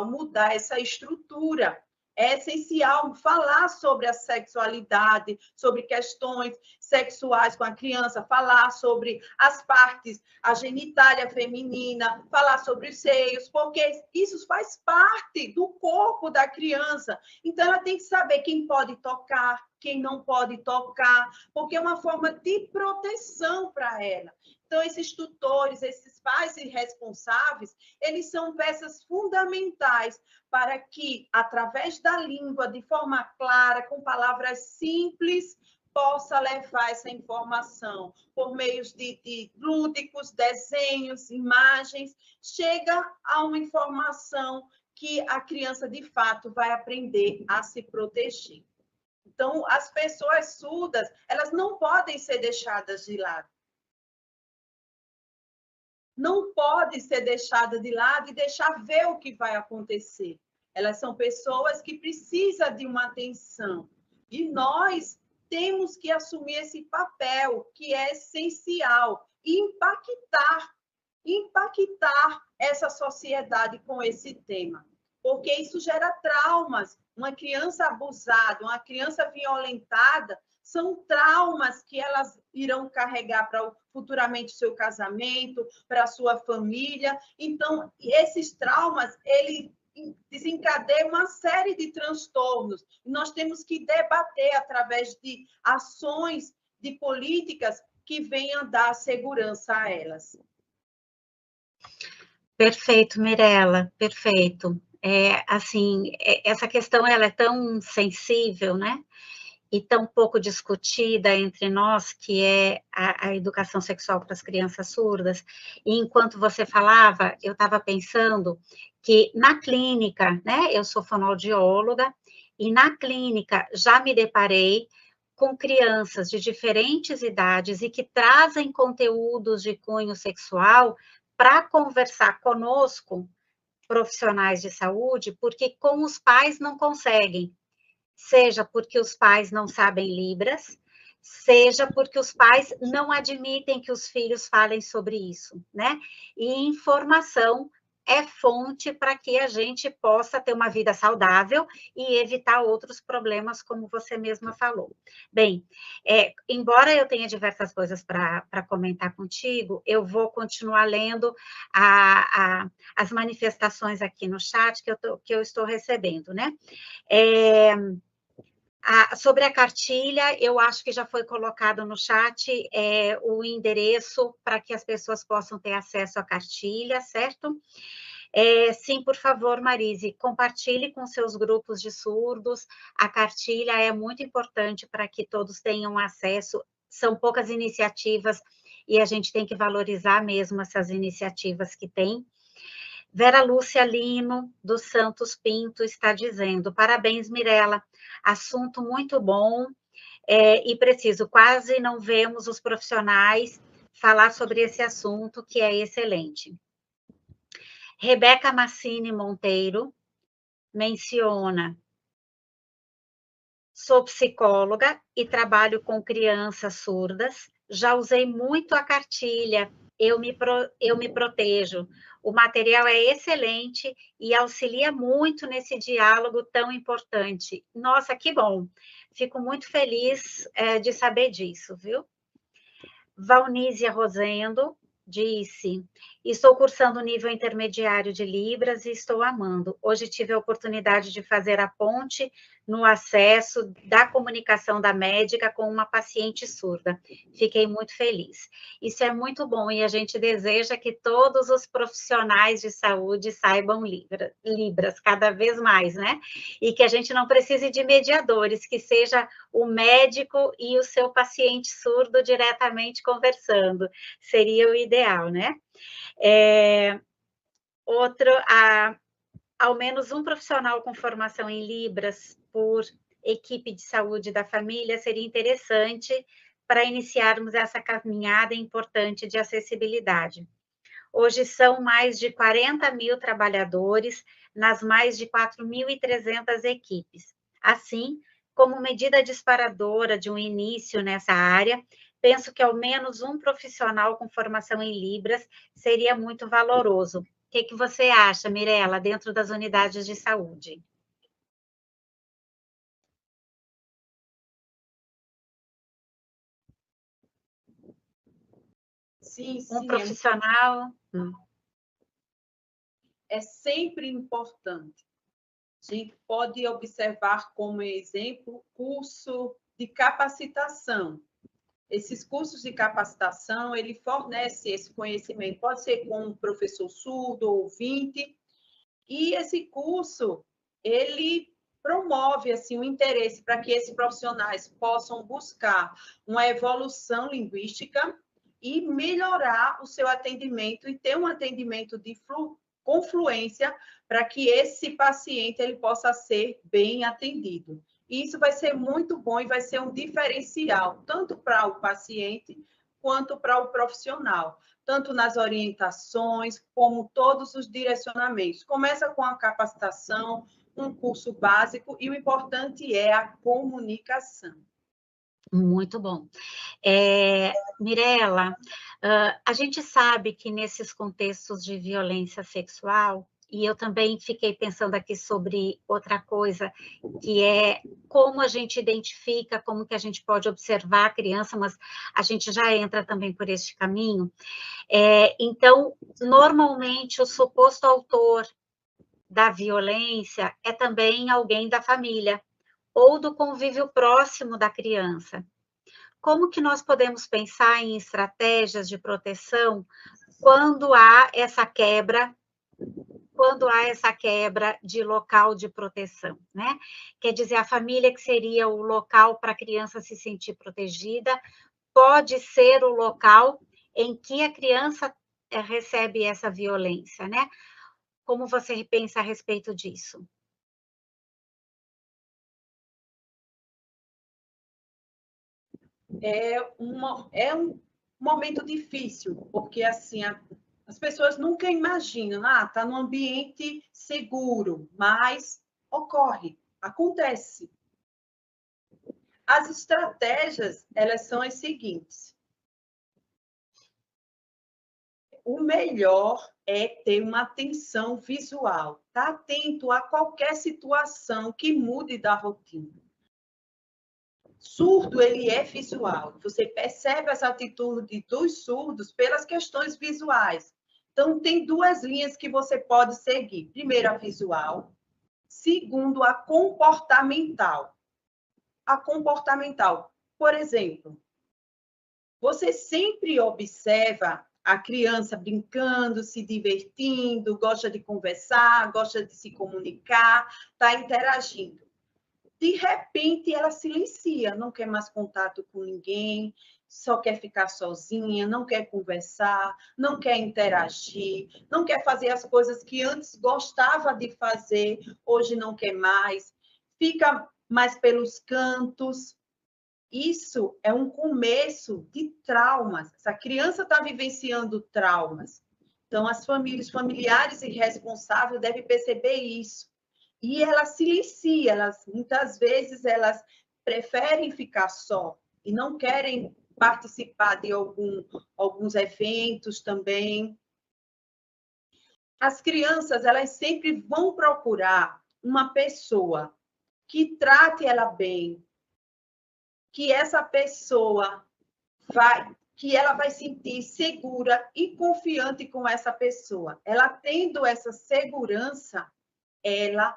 mudar essa estrutura. É essencial falar sobre a sexualidade, sobre questões sexuais com a criança, falar sobre as partes, a genitália feminina, falar sobre os seios, porque isso faz parte do corpo da criança. Então, ela tem que saber quem pode tocar, quem não pode tocar, porque é uma forma de proteção para ela. Então, esses tutores, esses pais e responsáveis, eles são peças fundamentais para que, através da língua, de forma clara, com palavras simples, possa levar essa informação por meios de lúdicos, desenhos, imagens, chega a uma informação que a criança, de fato, vai aprender a se proteger. Então, as pessoas surdas, elas não podem ser deixadas de lado. Não pode ser deixada de lado e deixar ver o que vai acontecer. Elas são pessoas que precisam de uma atenção. E nós temos que assumir esse papel, que é essencial, e impactar essa sociedade com esse tema. Porque isso gera traumas. Uma criança abusada, uma criança violentada, são traumas que elas irão carregar para futuramente seu casamento, para a sua família. Então, esses traumas, ele desencadeia uma série de transtornos. Nós temos que debater através de ações, de políticas que venham dar segurança a elas. Perfeito, Mirela, perfeito. Assim, essa questão ela é tão sensível, né? E tão pouco discutida entre nós, que é a educação sexual para as crianças surdas. E enquanto você falava, eu estava pensando que na clínica, né, eu sou fonoaudióloga, e na clínica já me deparei com crianças de diferentes idades e que trazem conteúdos de cunho sexual para conversar conosco, profissionais de saúde, porque com os pais não conseguem. Seja porque os pais não sabem Libras, seja porque os pais não admitem que os filhos falem sobre isso, né? E informação é fonte para que a gente possa ter uma vida saudável e evitar outros problemas, como você mesma falou. Bem, embora eu tenha diversas coisas para comentar contigo, eu vou continuar lendo as manifestações aqui no chat que eu estou recebendo, né? Sobre a cartilha, eu acho que já foi colocado no chat o endereço para que as pessoas possam ter acesso à cartilha, certo? Sim, por favor, Marise, compartilhe com seus grupos de surdos. A cartilha é muito importante para que todos tenham acesso. São poucas iniciativas e a gente tem que valorizar mesmo essas iniciativas que tem. Vera Lúcia Lino, dos Santos Pinto, está dizendo: parabéns, Mirela, assunto muito bom e preciso. Quase não vemos os profissionais falar sobre esse assunto, que é excelente. Rebeca Massini Monteiro menciona: sou psicóloga e trabalho com crianças surdas, já usei muito a cartilha, eu me protejo. O material é excelente e auxilia muito nesse diálogo tão importante. Nossa, que bom! Fico muito feliz de saber disso, viu? Valnísia Rosendo disse: estou cursando o nível intermediário de Libras e estou amando. Hoje tive a oportunidade de fazer a ponte no acesso da comunicação da médica com uma paciente surda. Fiquei muito feliz. Isso é muito bom e a gente deseja que todos os profissionais de saúde saibam Libras cada vez mais, né? E que a gente não precise de mediadores, que seja o médico e o seu paciente surdo diretamente conversando. Seria o ideal, né? Ao menos um profissional com formação em Libras por equipe de saúde da família, seria interessante para iniciarmos essa caminhada importante de acessibilidade. Hoje são mais de 40 mil trabalhadores nas mais de 4.300 equipes. Assim, como medida disparadora de um início nessa área, penso que ao menos um profissional com formação em Libras seria muito valoroso. O que você acha, Mirela, dentro das unidades de saúde? Sim, Um profissional. É sempre importante. A gente pode observar como exemplo curso de capacitação. Esses cursos de capacitação, ele fornece esse conhecimento, pode ser com um professor surdo, ouvinte, e esse curso, ele promove assim, o interesse para que esses profissionais possam buscar uma evolução linguística e melhorar o seu atendimento e ter um atendimento com fluência para que esse paciente ele possa ser bem atendido. E isso vai ser muito bom e vai ser um diferencial, tanto para o paciente quanto para o profissional, tanto nas orientações, como todos os direcionamentos. Começa com a capacitação, um curso básico, e o importante é a comunicação. Muito bom. Mirela, a gente sabe que nesses contextos de violência sexual, e eu também fiquei pensando aqui sobre outra coisa, que é como a gente identifica, como que a gente pode observar a criança, mas a gente já entra também por este caminho. Então, normalmente, o suposto autor da violência é também alguém da família, ou do convívio próximo da criança. Como que nós podemos pensar em estratégias de proteção quando há essa quebra de local de proteção, né? Quer dizer, a família que seria o local para a criança se sentir protegida, pode ser o local em que a criança recebe essa violência, né? Como você pensa a respeito disso? É um momento difícil, porque assim, as pessoas nunca imaginam, está num ambiente seguro, mas ocorre, acontece. As estratégias, elas são as seguintes. O melhor é ter uma atenção visual, tá atento a qualquer situação que mude da rotina. Surdo, ele é visual. Você percebe essa atitude dos surdos pelas questões visuais. Então, tem duas linhas que você pode seguir. Primeiro, a visual. Segundo, a comportamental. A comportamental. Por exemplo, você sempre observa a criança brincando, se divertindo, gosta de conversar, gosta de se comunicar, está interagindo. De repente, ela silencia, não quer mais contato com ninguém, só quer ficar sozinha, não quer conversar, não quer interagir, não quer fazer as coisas que antes gostava de fazer, hoje não quer mais, fica mais pelos cantos. Isso é um começo de traumas. Essa criança está vivenciando traumas. Então, as famílias, familiares e responsáveis devem perceber isso. E ela silencia, muitas vezes elas preferem ficar só e não querem participar de alguns eventos também. As crianças, elas sempre vão procurar uma pessoa que trate ela bem, que essa pessoa que ela vai sentir segura e confiante com essa pessoa. Ela tendo essa segurança, ela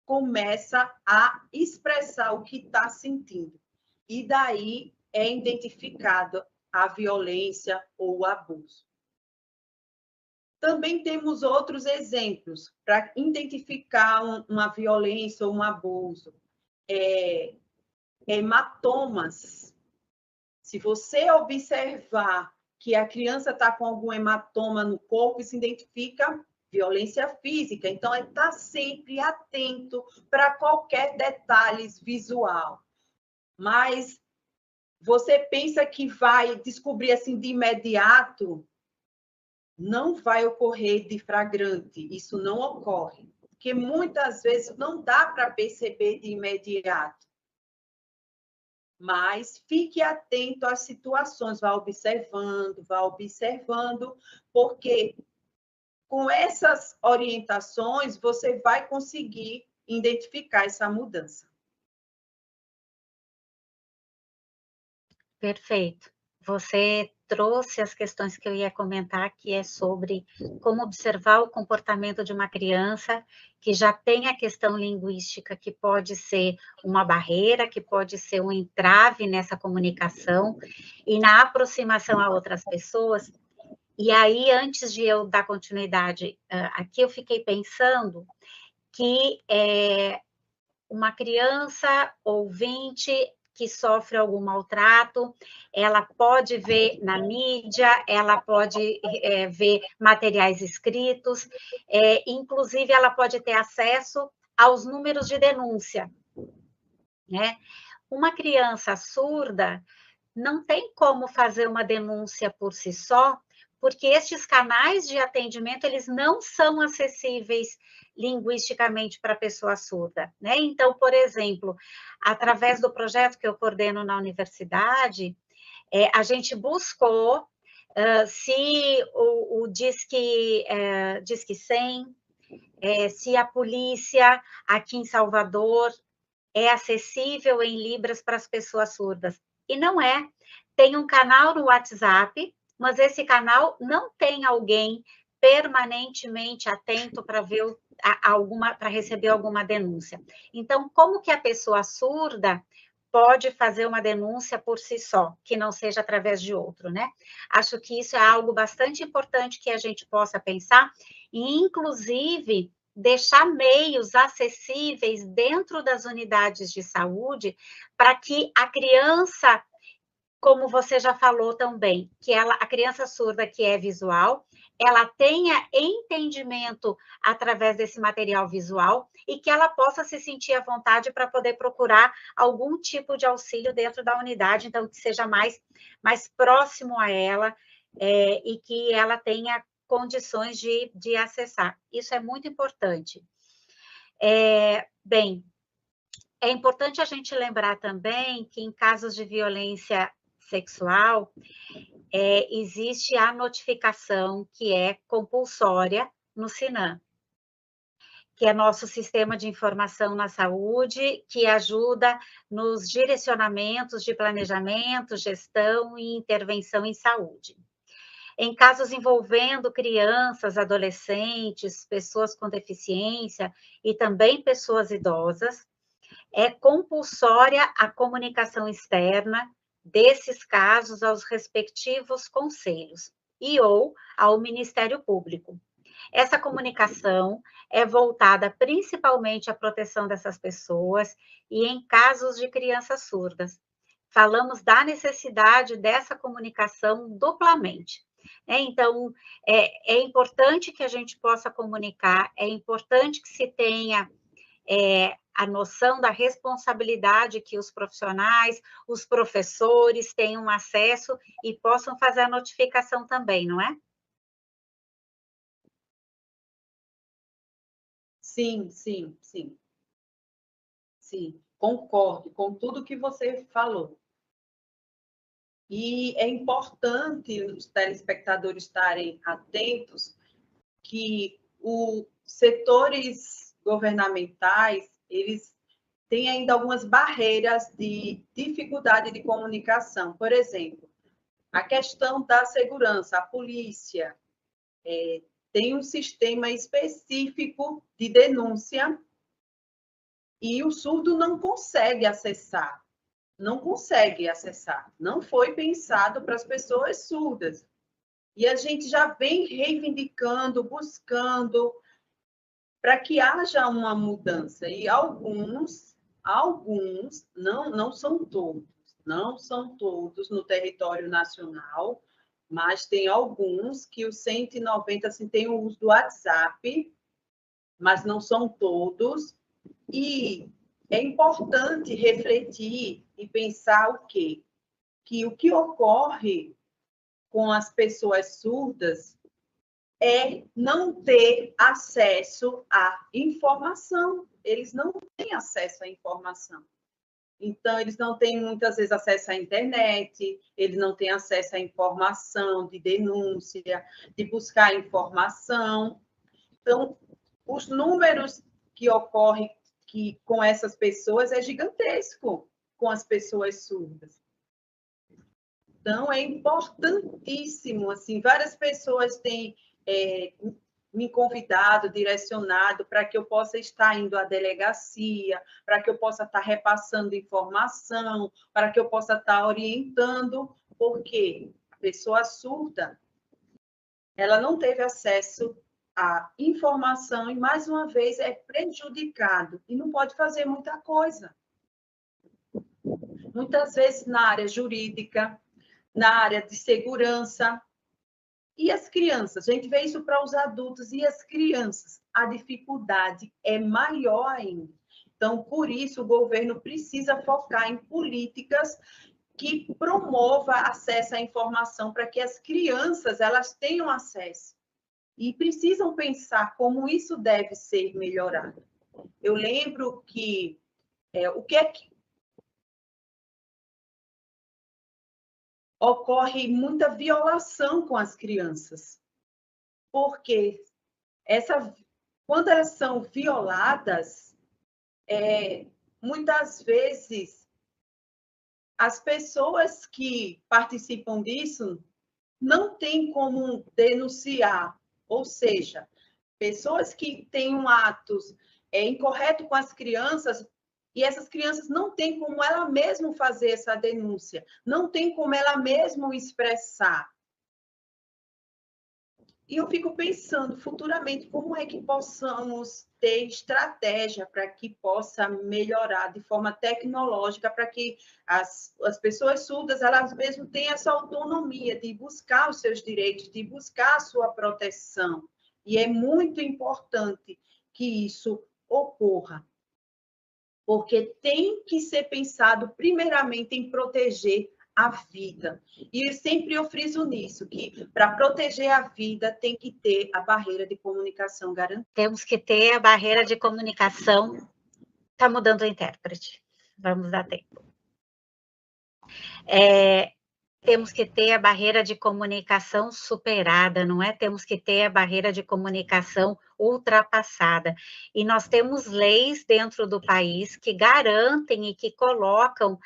começa a expressar o que está sentindo. E daí é identificada a violência ou o abuso. Também temos outros exemplos para identificar uma violência ou um abuso. Hematomas. Se você observar que a criança está com algum hematoma no corpo, isso identifica violência física. Então, é estar sempre atento para qualquer detalhe visual. Mas você pensa que vai descobrir assim de imediato, não vai ocorrer de flagrante, isso não ocorre. Porque muitas vezes não dá para perceber de imediato. Mas fique atento às situações, vá observando, porque com essas orientações você vai conseguir identificar essa mudança. Perfeito. Você trouxe as questões que eu ia comentar, que é sobre como observar o comportamento de uma criança que já tem a questão linguística, que pode ser uma barreira, que pode ser um entrave nessa comunicação e na aproximação a outras pessoas. E aí, antes de eu dar continuidade, aqui eu fiquei pensando que uma criança ouvinte que sofre algum maltrato, ela pode ver na mídia, ela pode ver materiais escritos, inclusive ela pode ter acesso aos números de denúncia, né? Uma criança surda não tem como fazer uma denúncia por si só, porque estes canais de atendimento, eles não são acessíveis linguisticamente para a pessoa surda, né? Então, por exemplo, através do projeto que eu coordeno na universidade, a gente buscou se o Disque 100, se a polícia aqui em Salvador é acessível em Libras para as pessoas surdas. E não é. Tem um canal no WhatsApp, mas esse canal não tem alguém permanentemente atento para ver para receber alguma denúncia. Então, como que a pessoa surda pode fazer uma denúncia por si só, que não seja através de outro, né? Acho que isso é algo bastante importante que a gente possa pensar, e inclusive deixar meios acessíveis dentro das unidades de saúde para que a criança, como você já falou também, que a criança surda que é visual, ela tenha entendimento através desse material visual e que ela possa se sentir à vontade para poder procurar algum tipo de auxílio dentro da unidade, então que seja mais próximo a ela e que ela tenha condições de acessar. Isso é muito importante. Bem, é importante a gente lembrar também que em casos de violência sexual, existe a notificação que é compulsória no SINAM, que é nosso sistema de informação na saúde, que ajuda nos direcionamentos de planejamento, gestão e intervenção em saúde. Em casos envolvendo crianças, adolescentes, pessoas com deficiência e também pessoas idosas, é compulsória a comunicação externa desses casos aos respectivos conselhos e ou ao Ministério Público. Essa comunicação é voltada principalmente à proteção dessas pessoas e em casos de crianças surdas. Falamos da necessidade dessa comunicação duplamente. Então, é importante que a gente possa comunicar, é importante que se tenha a noção da responsabilidade que os profissionais, os professores tenham acesso e possam fazer a notificação também, não é? Sim, sim, sim. Sim, concordo com tudo que você falou. E é importante os telespectadores estarem atentos que os setores governamentais, eles têm ainda algumas barreiras de dificuldade de comunicação. Por exemplo, a questão da segurança, a polícia tem um sistema específico de denúncia e o surdo não consegue acessar. Não consegue acessar. Não foi pensado para as pessoas surdas. E a gente já vem reivindicando, buscando para que haja uma mudança. E alguns não são todos no território nacional, mas tem alguns que os 190 assim, têm o uso do WhatsApp, mas não são todos. E é importante refletir e pensar o quê? Que o que ocorre com as pessoas surdas é não ter acesso à informação. Eles não têm acesso à informação. Então, eles não têm, muitas vezes, acesso à internet, eles não têm acesso à informação de denúncia, de buscar informação. Então, os números que ocorrem com essas pessoas é gigantesco, com as pessoas surdas. Então, é importantíssimo, assim, várias pessoas têm me convidado, direcionado para que eu possa estar indo à delegacia, para que eu possa estar repassando informação, para que eu possa estar orientando, porque a pessoa surda, ela não teve acesso à informação e, mais uma vez, é prejudicado e não pode fazer muita coisa. Muitas vezes na área jurídica, na área de segurança. E as crianças? A gente vê isso para os adultos e as crianças. A dificuldade é maior ainda. Então, por isso, o governo precisa focar em políticas que promovam acesso à informação para que as crianças elas tenham acesso. E precisam pensar como isso deve ser melhorado. Eu lembro que o que é que ocorre muita violação com as crianças, porque quando elas são violadas, muitas vezes as pessoas que participam disso não têm como denunciar, ou seja, pessoas que têm atos incorretos com as crianças, e essas crianças não têm como ela mesma fazer essa denúncia, não tem como ela mesma expressar. E eu fico pensando futuramente como é que possamos ter estratégia para que possa melhorar de forma tecnológica, para que as pessoas surdas elas mesmo tenham essa autonomia de buscar os seus direitos, de buscar a sua proteção. E é muito importante que isso ocorra, porque tem que ser pensado primeiramente em proteger a vida. E sempre eu friso nisso, que para proteger a vida tem que ter a barreira de comunicação garantida. Temos que ter a barreira de comunicação. Está mudando o intérprete. Vamos dar tempo. Temos que ter a barreira de comunicação superada, não é? Temos que ter a barreira de comunicação ultrapassada. E nós temos leis dentro do país que garantem e que colocam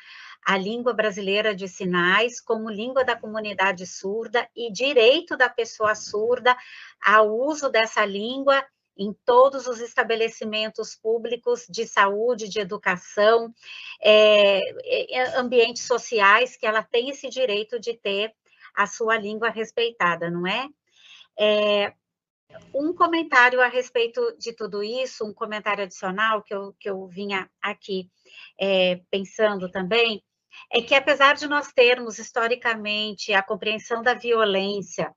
a língua brasileira de sinais como língua da comunidade surda e direito da pessoa surda ao uso dessa língua em todos os estabelecimentos públicos de saúde, de educação, ambientes sociais, que ela tem esse direito de ter a sua língua respeitada, não é? Um comentário a respeito de tudo isso, um comentário adicional que eu vinha aqui pensando também, é que apesar de nós termos historicamente a compreensão da violência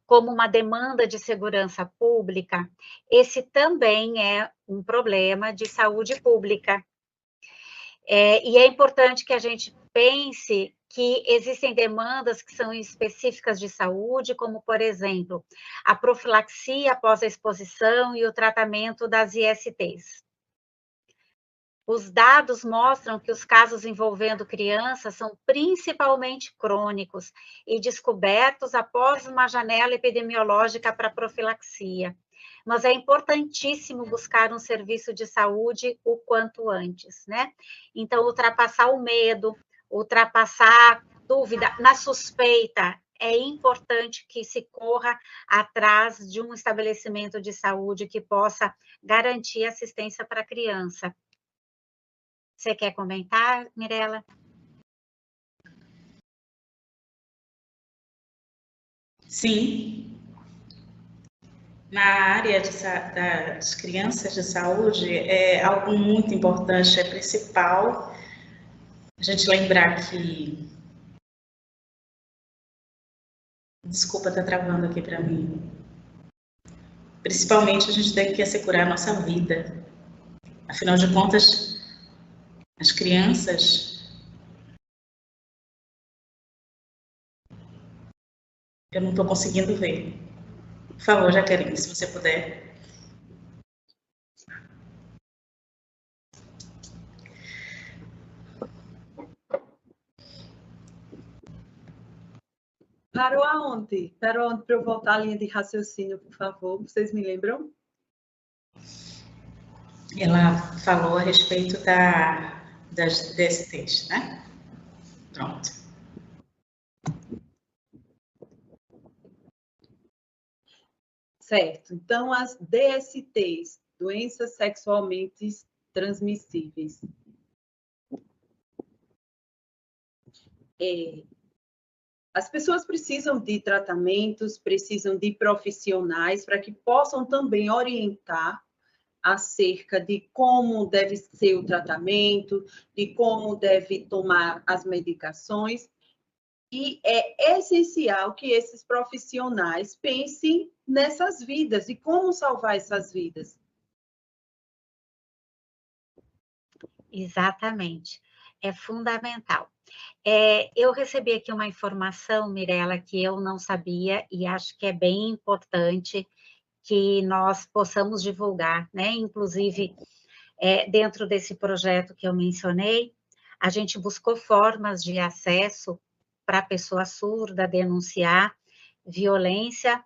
como uma demanda de segurança pública, esse também é um problema de saúde pública. E é importante que a gente pense que existem demandas que são específicas de saúde, como, por exemplo, a profilaxia após a exposição e o tratamento das ISTs. Os dados mostram que os casos envolvendo crianças são principalmente crônicos e descobertos após uma janela epidemiológica para profilaxia. Mas é importantíssimo buscar um serviço de saúde o quanto antes, né? Então, ultrapassar o medo, ultrapassar a dúvida, na suspeita, é importante que se corra atrás de um estabelecimento de saúde que possa garantir assistência para a criança. Você quer comentar, Mirela? Sim. Na área das crianças de saúde, é algo muito importante, é principal a gente lembrar que Desculpa, tá travando aqui para mim. Principalmente a gente tem que assegurar a nossa vida. Afinal de contas, as crianças... Eu não estou conseguindo ver. Por favor, Jaqueline, se você puder. Parou aonde? Parou aonde para eu voltar à linha de raciocínio, por favor? Vocês me lembram? Ela falou a respeito das DSTs, né? Pronto. Certo. Então, as DSTs, doenças sexualmente transmissíveis. As pessoas precisam de tratamentos, precisam de profissionais para que possam também orientar acerca de como deve ser o tratamento, de como deve tomar as medicações. E é essencial que esses profissionais pensem nessas vidas e como salvar essas vidas. Exatamente. É fundamental. Eu recebi aqui uma informação, Mirela, que eu não sabia e acho que é bem importante que nós possamos divulgar, né? Inclusive, dentro desse projeto que eu mencionei, a gente buscou formas de acesso para a pessoa surda denunciar violência,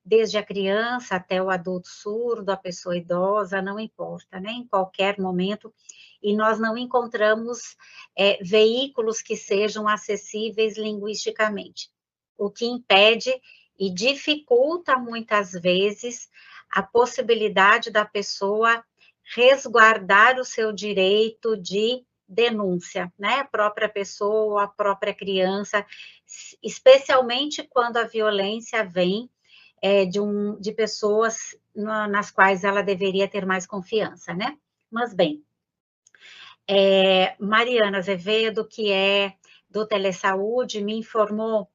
desde a criança até o adulto surdo, a pessoa idosa, não importa, né? Em qualquer momento, e nós não encontramos veículos que sejam acessíveis linguisticamente, o que impede e dificulta muitas vezes a possibilidade da pessoa resguardar o seu direito de denúncia, né? A própria pessoa, a própria criança, especialmente quando a violência vem de pessoas nas quais ela deveria ter mais confiança, né? Mas, bem, Mariana Azevedo, que é do Telesaúde, me informou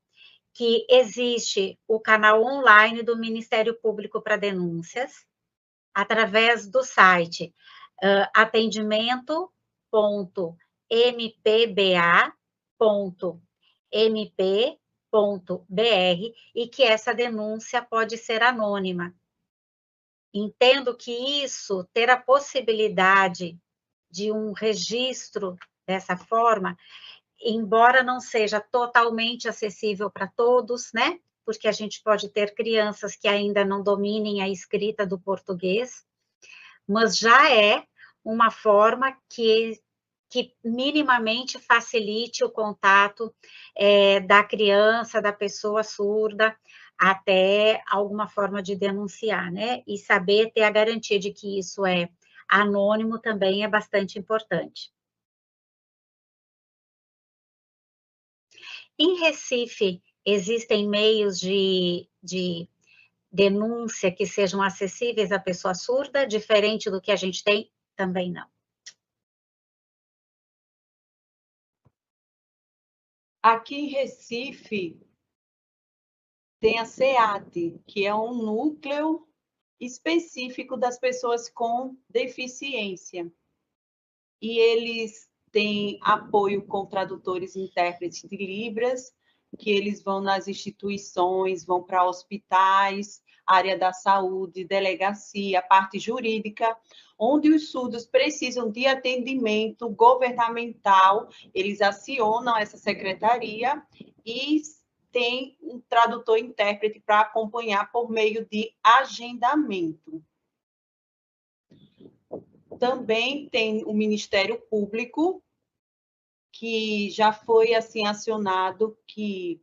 que existe o canal online do Ministério Público para denúncias, através do site atendimento.mpba.mp.br e que essa denúncia pode ser anônima. Entendo que isso, ter a possibilidade de um registro dessa forma, embora não seja totalmente acessível para todos, né? Porque a gente pode ter crianças que ainda não dominem a escrita do português, mas já é uma forma que minimamente facilite o contato da criança, da pessoa surda, até alguma forma de denunciar, né? E saber ter a garantia de que isso é anônimo também é bastante importante. Em Recife, existem meios de denúncia que sejam acessíveis à pessoa surda, diferente do que a gente tem? Também não. Aqui em Recife, tem a SEAT, que é um núcleo específico das pessoas com deficiência. E eles têm apoio com tradutores e intérpretes de Libras, que eles vão nas instituições, vão para hospitais, área da saúde, delegacia, parte jurídica, onde os surdos precisam de atendimento governamental, eles acionam essa secretaria e tem um tradutor e intérprete para acompanhar por meio de agendamento. Também tem o Ministério Público, que já foi assim acionado, que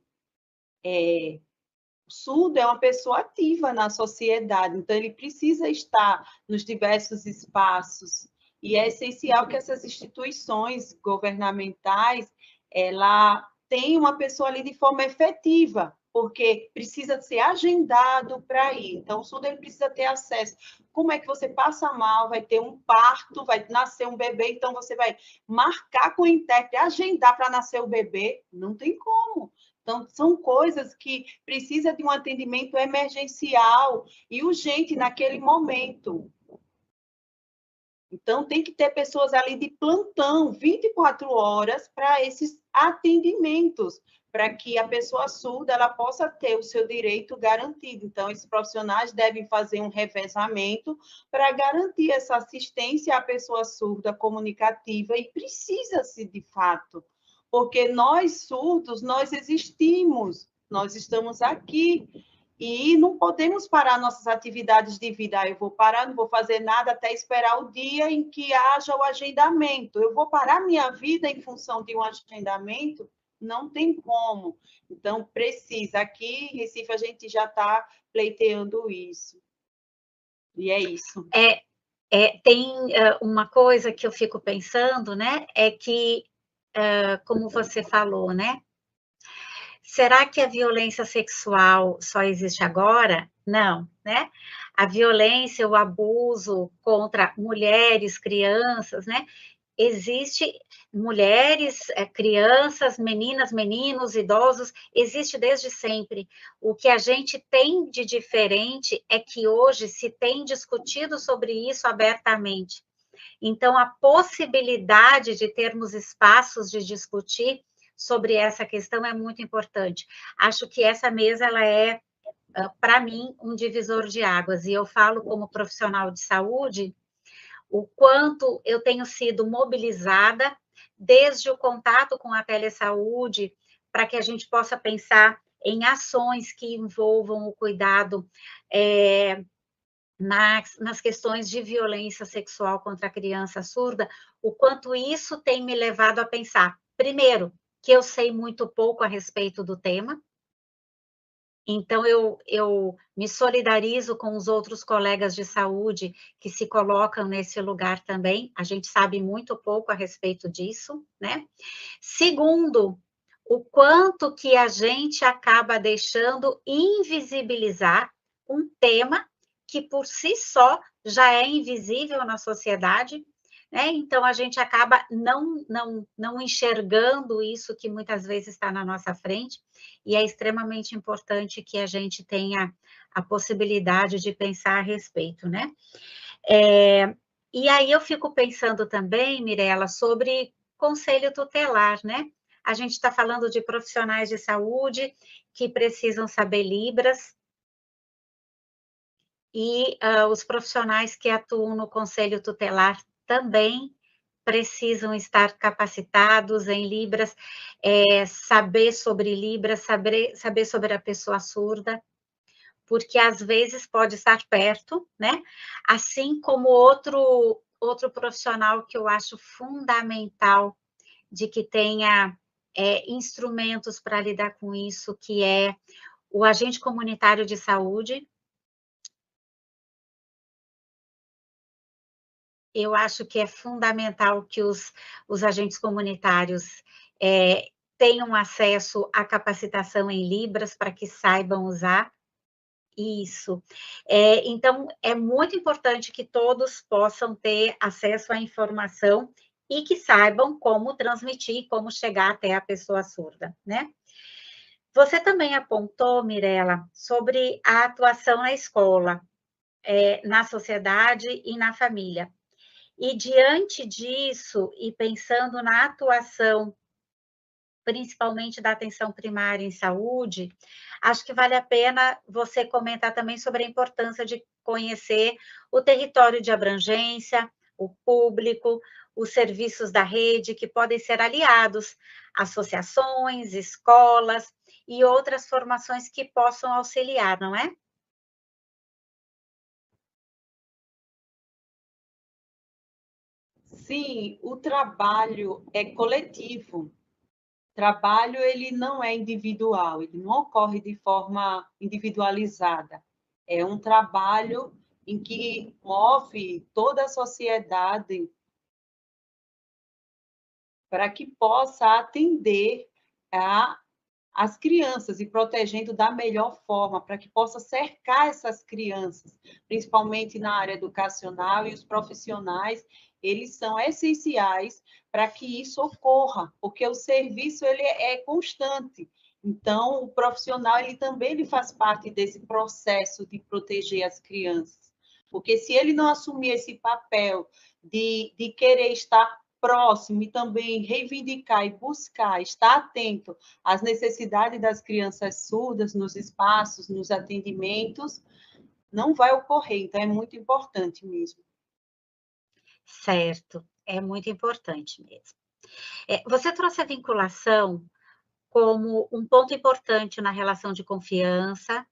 o surdo é uma pessoa ativa na sociedade, então ele precisa estar nos diversos espaços, e é essencial que essas instituições governamentais, ela tenha uma pessoa ali de forma efetiva, porque precisa ser agendado para ir. Então, o surdo ele precisa ter acesso. Como é que você passa mal, vai ter um parto, vai nascer um bebê, então você vai marcar com o intérprete, agendar para nascer o bebê? Não tem como. Então, são coisas que precisam de um atendimento emergencial e urgente naquele momento. Então, tem que ter pessoas ali de plantão, 24 horas, para esses atendimentos, para que a pessoa surda ela possa ter o seu direito garantido. Então, esses profissionais devem fazer um revezamento para garantir essa assistência à pessoa surda comunicativa, e precisa-se, de fato, porque nós surdos, nós existimos, nós estamos aqui, e não podemos parar nossas atividades de vida. Eu vou parar, não vou fazer nada até esperar o dia em que haja o agendamento. Eu vou parar minha vida em função de um agendamento? Não tem como. Então, precisa. Aqui em Recife, a gente já está pleiteando isso. E é isso. Tem uma coisa que eu fico pensando, né? É que, como você falou, né? Será que a violência sexual só existe agora? Não, né? A violência, o abuso contra mulheres, crianças, né? Existe mulheres, crianças, meninas, meninos, idosos, existe desde sempre. O que a gente tem de diferente é que hoje se tem discutido sobre isso abertamente. Então, a possibilidade de termos espaços de discutir sobre essa questão é muito importante. Acho que essa mesa, ela é, para mim, um divisor de águas, e eu falo como profissional de saúde, o quanto eu tenho sido mobilizada desde o contato com a telesaúde, para que a gente possa pensar em ações que envolvam o cuidado nas questões de violência sexual contra a criança surda, o quanto isso tem me levado a pensar, primeiro, que eu sei muito pouco a respeito do tema, então eu me solidarizo com os outros colegas de saúde que se colocam nesse lugar também, a gente sabe muito pouco a respeito disso, né? Segundo, o quanto que a gente acaba deixando invisibilizar um tema que por si só já é invisível na sociedade, né? Então a gente acaba não enxergando isso que muitas vezes está na nossa frente, e é extremamente importante que a gente tenha a possibilidade de pensar a respeito, né? E aí eu fico pensando também, Mirela, sobre conselho tutelar, né? A gente está falando de profissionais de saúde que precisam saber Libras, e os profissionais que atuam no conselho tutelar também precisam estar capacitados em Libras, saber sobre Libras, saber sobre a pessoa surda, porque às vezes pode estar perto, né? Assim como outro profissional que eu acho fundamental de que tenha instrumentos para lidar com isso, que é o agente comunitário de saúde. Eu acho que é fundamental que os agentes comunitários tenham acesso à capacitação em Libras para que saibam usar isso. Então, é muito importante que todos possam ter acesso à informação e que saibam como transmitir, como chegar até a pessoa surda, né? Você também apontou, Mirela, sobre a atuação na escola, na sociedade e na família. E diante disso, e pensando na atuação, principalmente da atenção primária em saúde, acho que vale a pena você comentar também sobre a importância de conhecer o território de abrangência, o público, os serviços da rede, que podem ser aliados, associações, escolas e outras formações que possam auxiliar, não é? Sim, o trabalho é coletivo. Trabalho, ele não é individual, ele não ocorre de forma individualizada. É um trabalho em que move toda a sociedade para que possa atender as crianças e protegendo da melhor forma, para que possa cercar essas crianças, principalmente na área educacional, e os profissionais, eles são essenciais para que isso ocorra, porque o serviço ele é constante. Então, o profissional ele também faz parte desse processo de proteger as crianças. Porque se ele não assumir esse papel de querer estar próximo e também reivindicar e buscar, estar atento às necessidades das crianças surdas nos espaços, nos atendimentos, não vai ocorrer. Então, é muito importante mesmo. Certo, é muito importante mesmo. Você trouxe a vinculação como um ponto importante na relação de confiança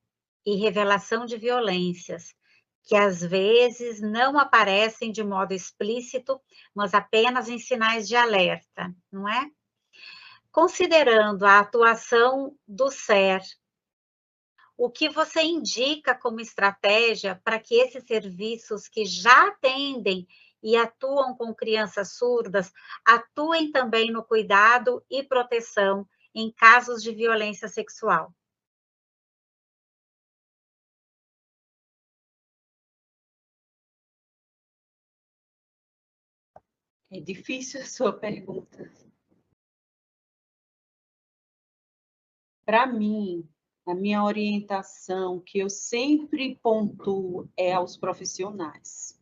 e revelação de violências, que às vezes não aparecem de modo explícito, mas apenas em sinais de alerta, não é? Considerando a atuação do SER, o que você indica como estratégia para que esses serviços que já atendem e atuam com crianças surdas atuem também no cuidado e proteção em casos de violência sexual? É difícil a sua pergunta. Para mim, a minha orientação, que eu sempre pontuo, é aos profissionais.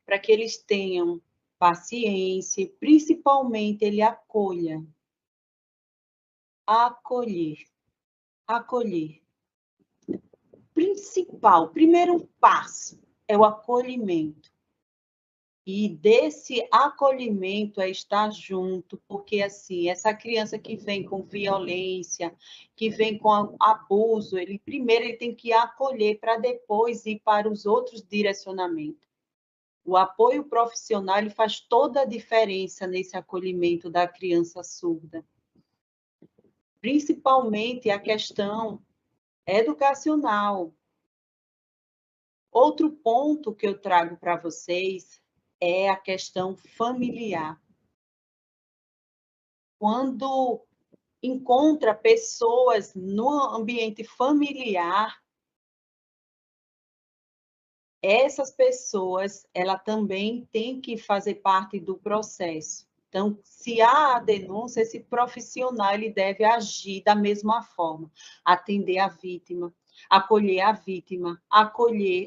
Para que eles tenham paciência e, principalmente, ele acolha. Acolher. Acolher. Primeiro passo é o acolhimento. E desse acolhimento é estar junto, porque assim, essa criança que vem com violência, que vem com abuso, primeiro ele tem que acolher para depois ir para os outros direcionamentos. O apoio profissional ele faz toda a diferença nesse acolhimento da criança surda. Principalmente a questão educacional. Outro ponto que eu trago para vocês é a questão familiar. Quando encontra pessoas no ambiente familiar, essas pessoas, ela também tem que fazer parte do processo. Então, se há a denúncia, esse profissional ele deve agir da mesma forma, atender a vítima, acolher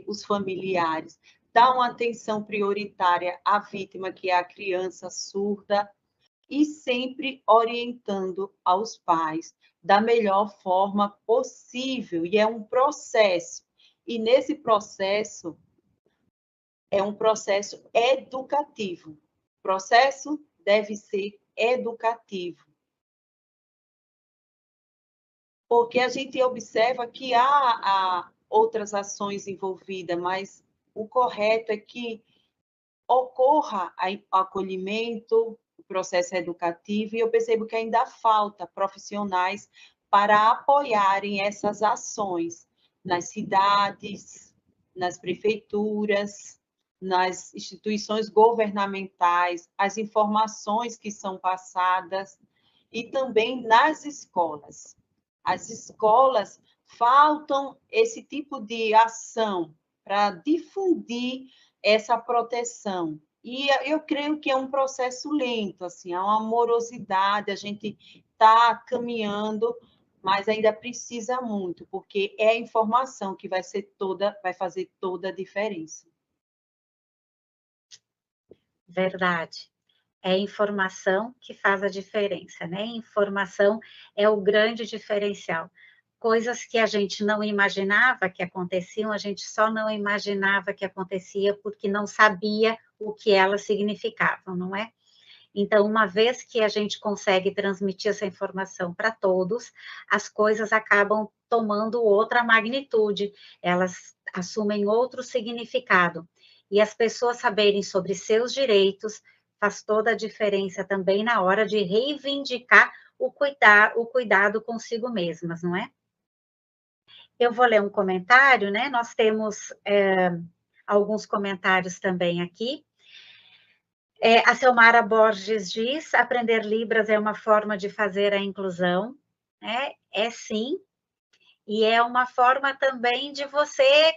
os familiares, dar uma atenção prioritária à vítima, que é a criança surda, e sempre orientando aos pais da melhor forma possível. E é um processo. E nesse processo, é um processo educativo. O processo deve ser educativo. Porque a gente observa que há outras ações envolvidas, mas o correto é que ocorra o acolhimento, o processo educativo, e eu percebo que ainda falta profissionais para apoiarem essas ações nas cidades, nas prefeituras, nas instituições governamentais, as informações que são passadas, e também nas escolas. As escolas faltam esse tipo de ação para difundir essa proteção. E eu creio que é um processo lento, assim, há uma morosidade, a gente está caminhando, mas ainda precisa muito, porque é a informação que vai fazer toda a diferença. Verdade. É informação que faz a diferença, né? Informação é o grande diferencial. Coisas que a gente não imaginava que aconteciam, a gente só não imaginava que acontecia porque não sabia o que elas significavam, não é? Então, uma vez que a gente consegue transmitir essa informação para todos, as coisas acabam tomando outra magnitude, elas assumem outro significado. E as pessoas saberem sobre seus direitos faz toda a diferença também na hora de reivindicar o cuidado consigo mesmas, não é? Eu vou ler um comentário, né? Nós temos alguns comentários também aqui. A Selmara Borges diz: aprender Libras é uma forma de fazer a inclusão. É sim, e é uma forma também de você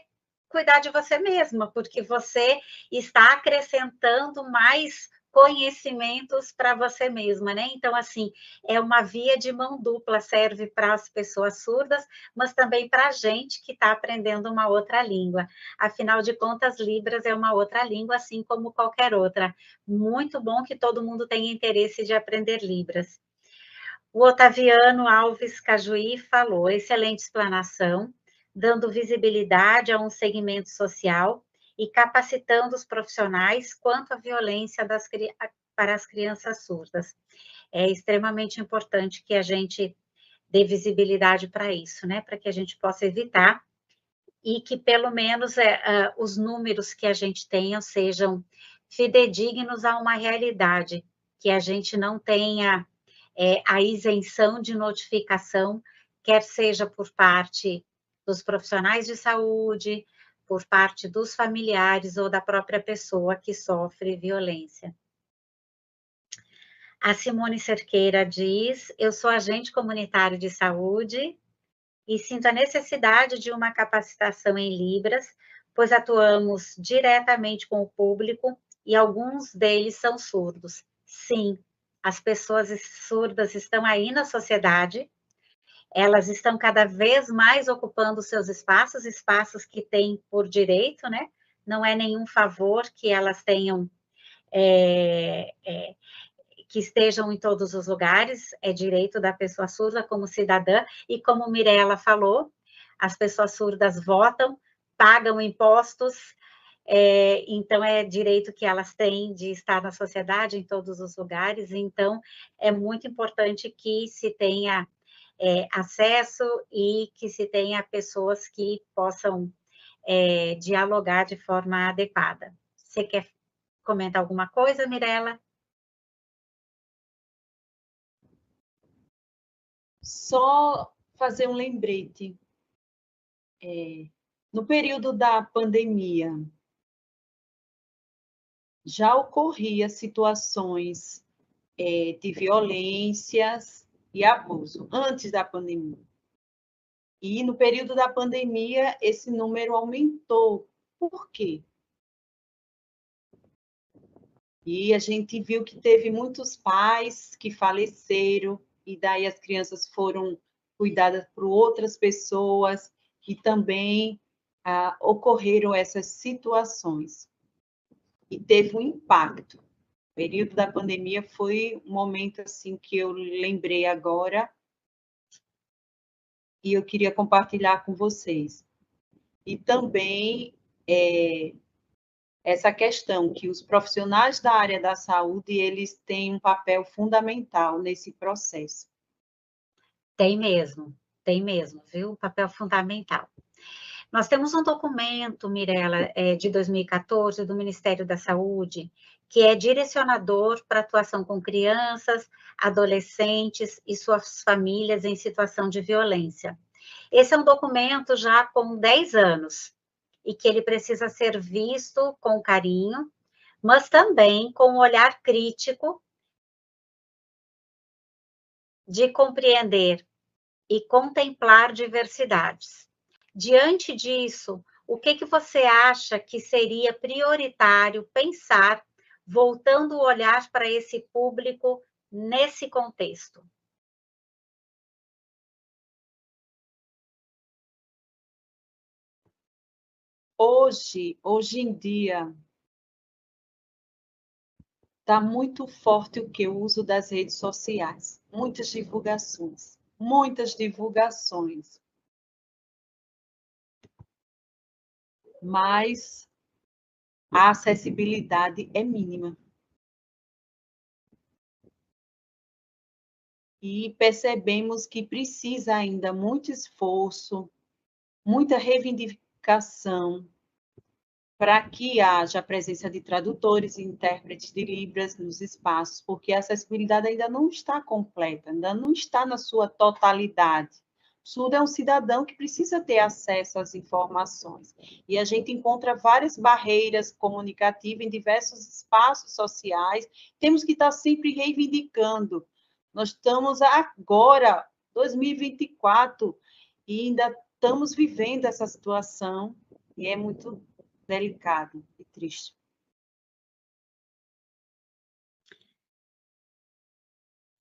cuidar de você mesma, porque você está acrescentando mais conhecimentos para você mesma, né? Então, assim, é uma via de mão dupla, serve para as pessoas surdas, mas também para a gente que está aprendendo uma outra língua. Afinal de contas, Libras é uma outra língua, assim como qualquer outra. Muito bom que todo mundo tenha interesse de aprender Libras. O Otaviano Alves Cajuí falou, excelente explanação, dando visibilidade a um segmento social e capacitando os profissionais quanto à violência para as crianças surdas. É extremamente importante que a gente dê visibilidade para isso, né? Para que a gente possa evitar e que pelo menos os números que a gente tenha sejam fidedignos a uma realidade, que a gente não tenha a isenção de notificação, quer seja por parte dos profissionais de saúde, por parte dos familiares ou da própria pessoa que sofre violência. A Simone Cerqueira diz, eu sou agente comunitário de saúde e sinto a necessidade de uma capacitação em Libras, pois atuamos diretamente com o público e alguns deles são surdos. Sim, as pessoas surdas estão aí na sociedade, elas estão cada vez mais ocupando seus espaços, espaços que têm por direito, né? Não é nenhum favor que elas tenham, que estejam em todos os lugares, é direito da pessoa surda como cidadã, e como Mirella falou, as pessoas surdas votam, pagam impostos, então é direito que elas têm de estar na sociedade em todos os lugares, então é muito importante que se tenha acesso e que se tenha pessoas que possam dialogar de forma adequada. Você quer comentar alguma coisa, Mirella? Só fazer um lembrete. No período da pandemia, já ocorria situações de violências e abuso antes da pandemia. E no período da pandemia, esse número aumentou. Por quê? E a gente viu que teve muitos pais que faleceram, e daí as crianças foram cuidadas por outras pessoas, e também ocorreram essas situações. E teve um impacto. O período da pandemia foi um momento assim que eu lembrei agora, e eu queria compartilhar com vocês. E também essa questão que os profissionais da área da saúde, eles têm um papel fundamental nesse processo. Tem mesmo, viu? Papel fundamental. Nós temos um documento, Mirella, de 2014, do Ministério da Saúde, que é direcionador para atuação com crianças, adolescentes e suas famílias em situação de violência. Esse é um documento já com 10 anos, e que ele precisa ser visto com carinho, mas também com um olhar crítico de compreender e contemplar diversidades. Diante disso, o que você acha que seria prioritário pensar, voltando o olhar para esse público nesse contexto? Hoje em dia, está muito forte o que? O uso das redes sociais. Muitas divulgações. Mas a acessibilidade é mínima. E percebemos que precisa ainda muito esforço, muita reivindicação para que haja a presença de tradutores e intérpretes de Libras nos espaços, porque a acessibilidade ainda não está completa, ainda não está na sua totalidade. O surdo é um cidadão que precisa ter acesso às informações. E a gente encontra várias barreiras comunicativas em diversos espaços sociais. Temos que estar sempre reivindicando. Nós estamos agora, 2024, e ainda estamos vivendo essa situação, e é muito delicado e triste.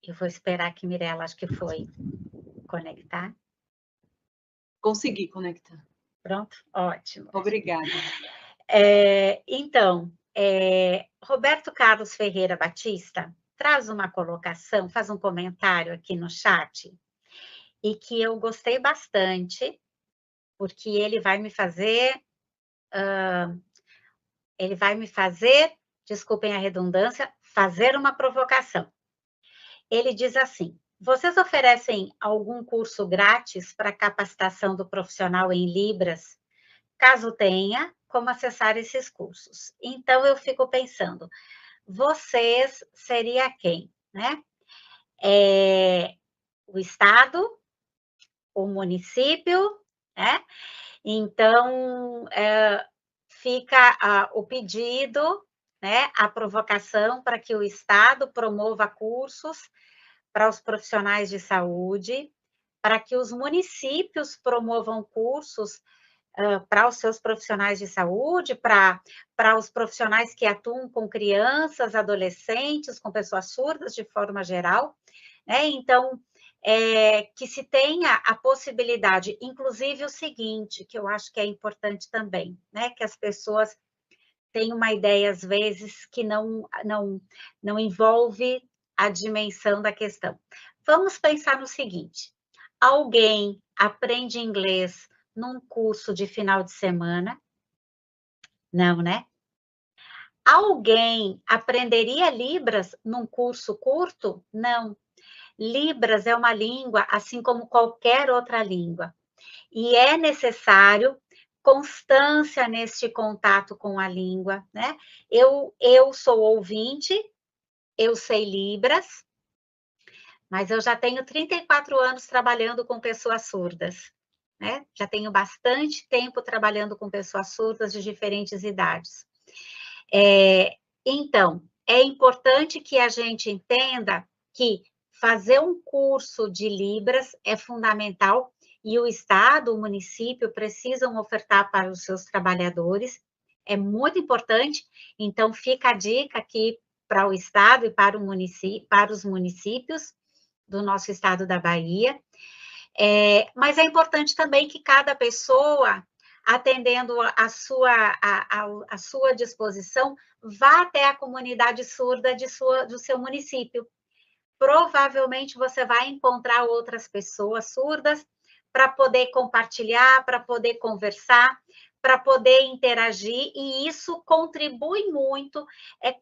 Eu vou esperar que Mirella, acho que foi conectar. Consegui conectar. Pronto? Ótimo. Obrigada. Então, Roberto Carlos Ferreira Batista traz uma colocação, faz um comentário aqui no chat, e que eu gostei bastante, porque ele vai me fazer, desculpem a redundância, fazer uma provocação. Ele diz assim: vocês oferecem algum curso grátis para capacitação do profissional em Libras? Caso tenha, como acessar esses cursos? Então, eu fico pensando, vocês seria quem, né? O Estado, o município, né? Então, fica o pedido, né, a provocação para que o Estado promova cursos para os profissionais de saúde, para que os municípios promovam cursos para os seus profissionais de saúde, para os profissionais que atuam com crianças, adolescentes, com pessoas surdas de forma geral, né? Então, que se tenha a possibilidade, inclusive o seguinte, que eu acho que é importante também, né? Que as pessoas têm uma ideia, às vezes, que não envolve a dimensão da questão. Vamos pensar no seguinte: alguém aprende inglês num curso de final de semana? Não, né? Alguém aprenderia Libras num curso curto? Não. Libras é uma língua, assim como qualquer outra língua. E é necessário constância neste contato com a língua, né? Eu sou ouvinte, eu sei Libras, mas eu já tenho 34 anos trabalhando com pessoas surdas, né? Já tenho bastante tempo trabalhando com pessoas surdas de diferentes idades. Então, é importante que a gente entenda que fazer um curso de Libras é fundamental e o Estado, o município precisam ofertar para os seus trabalhadores, é muito importante. Então, fica a dica aqui para o Estado e para os municípios do nosso estado da Bahia. Mas é importante também que cada pessoa, atendendo a sua disposição, vá até a comunidade surda do seu município. Provavelmente você vai encontrar outras pessoas surdas para poder compartilhar, para poder conversar, para poder interagir, e isso contribui muito, é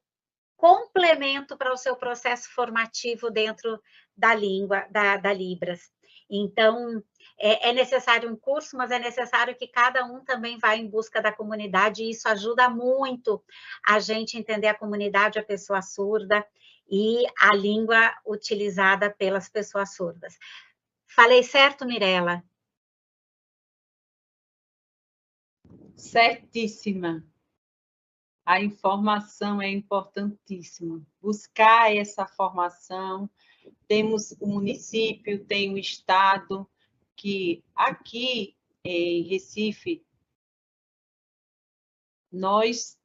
complemento para o seu processo formativo dentro da língua, da Libras. Então, é necessário um curso, mas é necessário que cada um também vá em busca da comunidade, e isso ajuda muito a gente entender a comunidade, a pessoa surda e a língua utilizada pelas pessoas surdas. Falei certo, Mirella? Certíssima. A informação é importantíssima. Buscar essa formação. Temos o município, tem o estado, que aqui em Recife, nós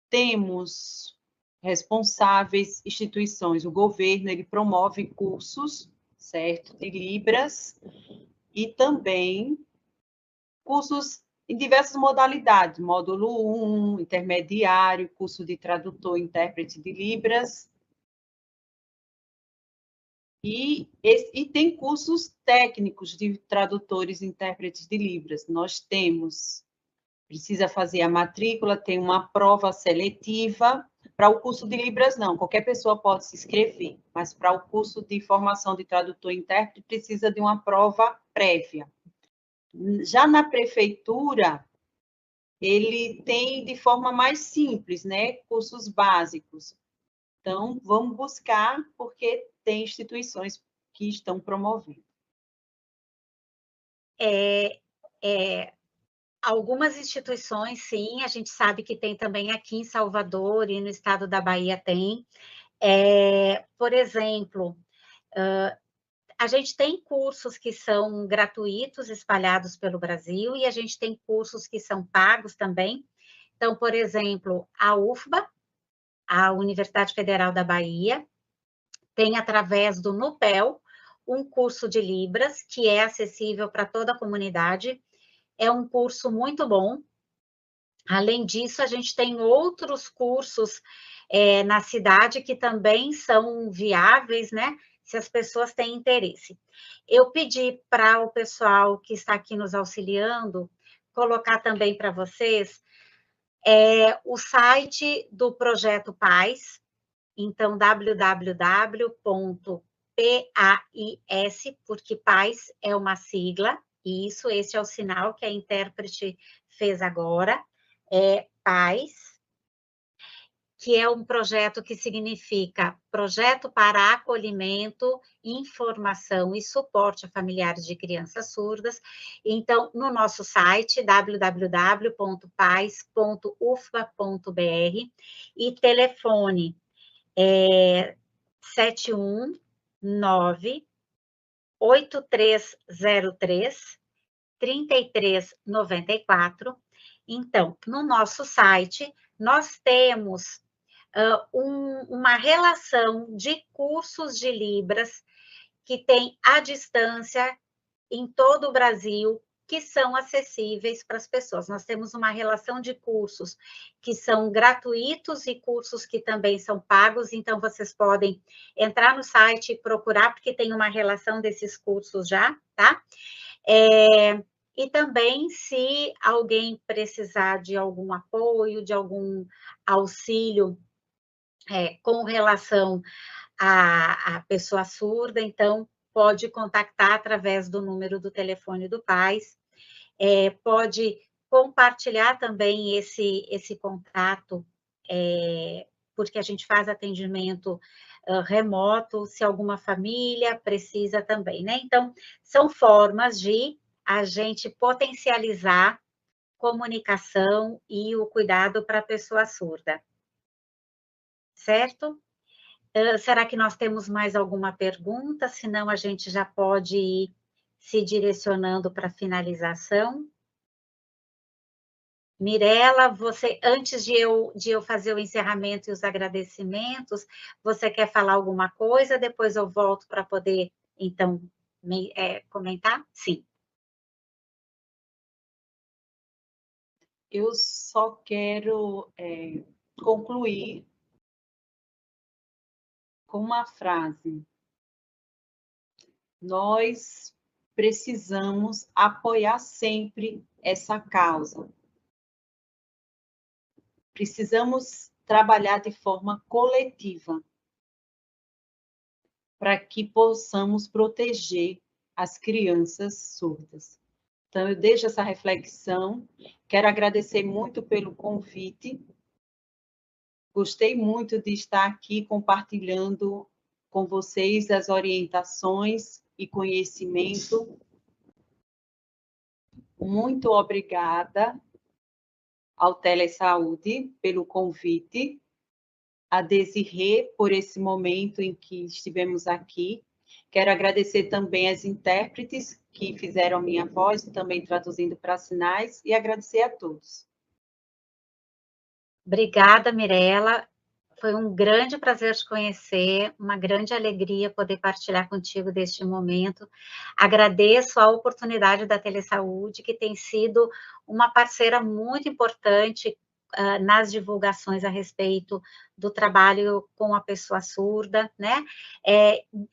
temos responsáveis instituições. O governo, ele promove cursos, certo, de Libras, e também cursos em diversas modalidades, módulo 1, intermediário, curso de tradutor e intérprete de Libras, e tem cursos técnicos de tradutores e intérpretes de Libras. Nós temos, precisa fazer a matrícula, tem uma prova seletiva. Para o curso de Libras, não, qualquer pessoa pode se inscrever, mas para o curso de formação de tradutor e intérprete, precisa de uma prova prévia. Já na prefeitura, ele tem de forma mais simples, né? Cursos básicos. Então, vamos buscar, porque tem instituições que estão promovendo. Algumas instituições, sim, a gente sabe que tem também aqui em Salvador e no estado da Bahia tem. Por exemplo, a gente tem cursos que são gratuitos, espalhados pelo Brasil, e a gente tem cursos que são pagos também. Então, por exemplo, a UFBA, a Universidade Federal da Bahia, tem através do Nupel um curso de Libras, que é acessível para toda a comunidade. É um curso muito bom. Além disso, a gente tem outros cursos na cidade que também são viáveis, né? Se as pessoas têm interesse. Eu pedi para o pessoal que está aqui nos auxiliando colocar também para vocês o site do Projeto Paz. Então, www.pais, porque Paz é uma sigla, e esse é o sinal que a intérprete fez agora, Paz, que é um projeto que significa Projeto para Acolhimento, Informação e Suporte a Familiares de Crianças Surdas. Então, no nosso site, www.pais.ufba.br, e telefone 719-8303-3394. Então, no nosso site, nós temos uma relação de cursos de Libras que tem à distância em todo o Brasil, que são acessíveis para as pessoas. Nós temos uma relação de cursos que são gratuitos e cursos que também são pagos, então vocês podem entrar no site e procurar, porque tem uma relação desses cursos já, tá? E também, se alguém precisar de algum apoio, de algum auxílio com relação à pessoa surda, então, pode contactar através do número do telefone do Paz, pode compartilhar também esse contato, porque a gente faz atendimento remoto, se alguma família precisa também, né? Então, são formas de a gente potencializar comunicação e o cuidado para a pessoa surda. Certo? Será que nós temos mais alguma pergunta? Senão a gente já pode ir se direcionando para a finalização. Mirela, você, antes de eu fazer o encerramento e os agradecimentos, você quer falar alguma coisa? Depois eu volto para poder, então, comentar? Sim. Eu só quero concluir com uma frase. Nós precisamos apoiar sempre essa causa. Precisamos trabalhar de forma coletiva para que possamos proteger as crianças surdas. Então, eu deixo essa reflexão. Quero agradecer muito pelo convite. Gostei muito de estar aqui compartilhando com vocês as orientações e conhecimento. Muito obrigada ao Telesaúde pelo convite, a Desirê por esse momento em que estivemos aqui. Quero agradecer também às intérpretes que fizeram minha voz, também traduzindo para sinais, e agradecer a todos. Obrigada, Mirela. Foi um grande prazer te conhecer, uma grande alegria poder partilhar contigo deste momento. Agradeço a oportunidade da Telesaúde, que tem sido uma parceira muito importante nas divulgações a respeito do trabalho com a pessoa surda, né?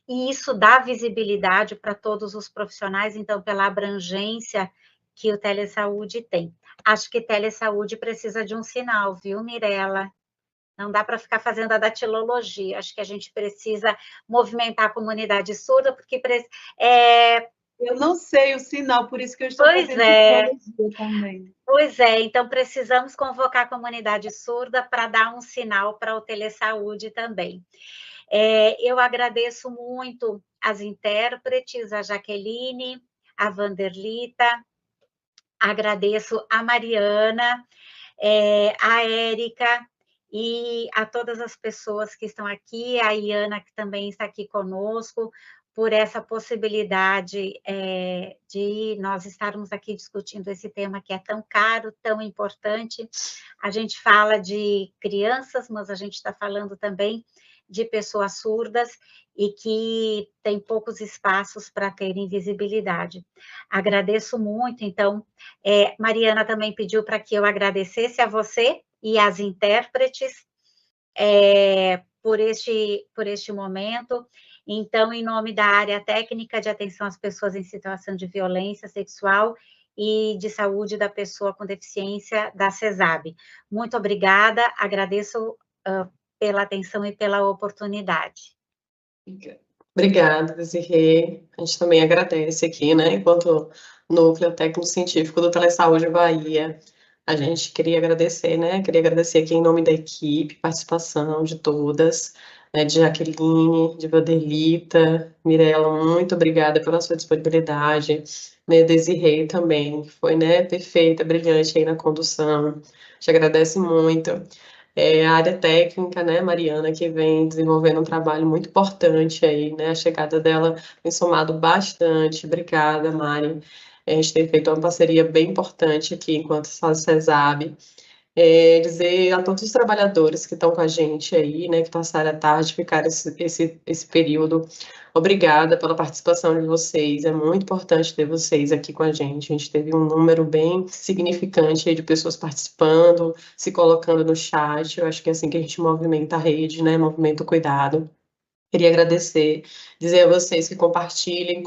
E isso dá visibilidade para todos os profissionais, então, pela abrangência que o Telesaúde tem. Acho que Telesaúde precisa de um sinal, viu, Mirela? Não dá para ficar fazendo a datilologia. Acho que a gente precisa movimentar a comunidade surda, porque eu não sei o sinal, por isso que eu estou fazendo datilologia também. Pois é, então precisamos convocar a comunidade surda para dar um sinal para o Telesaúde também. Eu agradeço muito as intérpretes, a Jaqueline, a Vanderlita, agradeço a Mariana, a Érica, e a todas as pessoas que estão aqui, a Iana, que também está aqui conosco, por essa possibilidade de nós estarmos aqui discutindo esse tema que é tão caro, tão importante. A gente fala de crianças, mas a gente está falando também de pessoas surdas e que têm poucos espaços para terem visibilidade. Agradeço muito, então, Mariana também pediu para que eu agradecesse a você e às intérpretes por este momento. Então, em nome da área técnica de atenção às pessoas em situação de violência sexual e de saúde da pessoa com deficiência da CESAB. Muito obrigada, agradeço pela atenção e pela oportunidade. Obrigada, Desirê. A gente também agradece aqui, né, enquanto Núcleo Técnico-Científico do Telesaúde Bahia. A gente queria agradecer, né, aqui em nome da equipe, participação de todas, né, de Jaqueline, de Vanderlita, Mirella, muito obrigada pela sua disponibilidade, né, Desirê também, que foi, né, perfeita, brilhante aí na condução, te agradece muito. A área técnica, né, Mariana, que vem desenvolvendo um trabalho muito importante aí, né, a chegada dela tem somado bastante, obrigada, Mari, a gente tem feito uma parceria bem importante aqui enquanto CESAB, dizer a todos os trabalhadores que estão com a gente aí, né, que passaram a tarde, ficaram esse período, obrigada pela participação de vocês, é muito importante ter vocês aqui com a gente teve um número bem significante aí de pessoas participando, se colocando no chat, eu acho que é assim que a gente movimenta a rede, né, movimenta o cuidado. Queria agradecer, dizer a vocês que compartilhem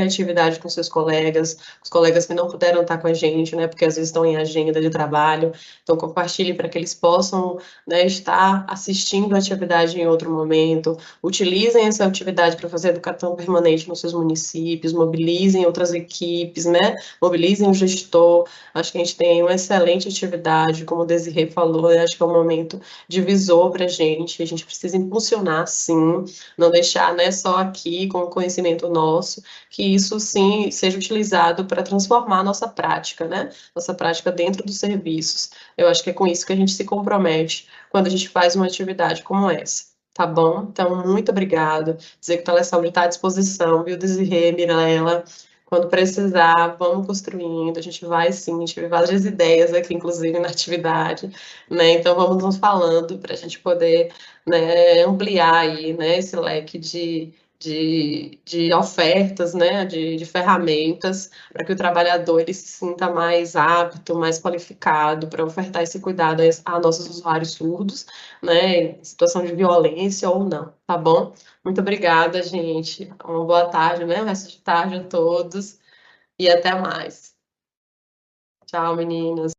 a atividade com seus colegas, os colegas que não puderam estar com a gente, né, porque às vezes estão em agenda de trabalho, então compartilhem para que eles possam, né, estar assistindo a atividade em outro momento, utilizem essa atividade para fazer educação permanente nos seus municípios, mobilizem outras equipes, né, mobilizem o gestor, acho que a gente tem uma excelente atividade, como o Desirê falou, acho que é um momento divisor para a gente precisa impulsionar, sim, não deixar, né, só aqui com o conhecimento nosso, que isso sim seja utilizado para transformar a nossa prática, né, nossa prática dentro dos serviços. Eu acho que é com isso que a gente se compromete quando a gente faz uma atividade como essa. Tá bom? Então, muito obrigada. Dizer que o Telesaúde está à disposição, viu, Desirê, Mirella? Quando precisar, vamos construindo. A gente vai sim, a gente teve várias ideias aqui, inclusive na atividade, né? Então, vamos nos falando para a gente poder, né, ampliar aí, né, esse leque de ofertas, né, de ferramentas, para que o trabalhador ele se sinta mais apto, mais qualificado para ofertar esse cuidado a nossos usuários surdos, né, em situação de violência ou não, tá bom? Muito obrigada, gente. Uma boa tarde, né, o resto de tarde a todos e até mais. Tchau, meninas.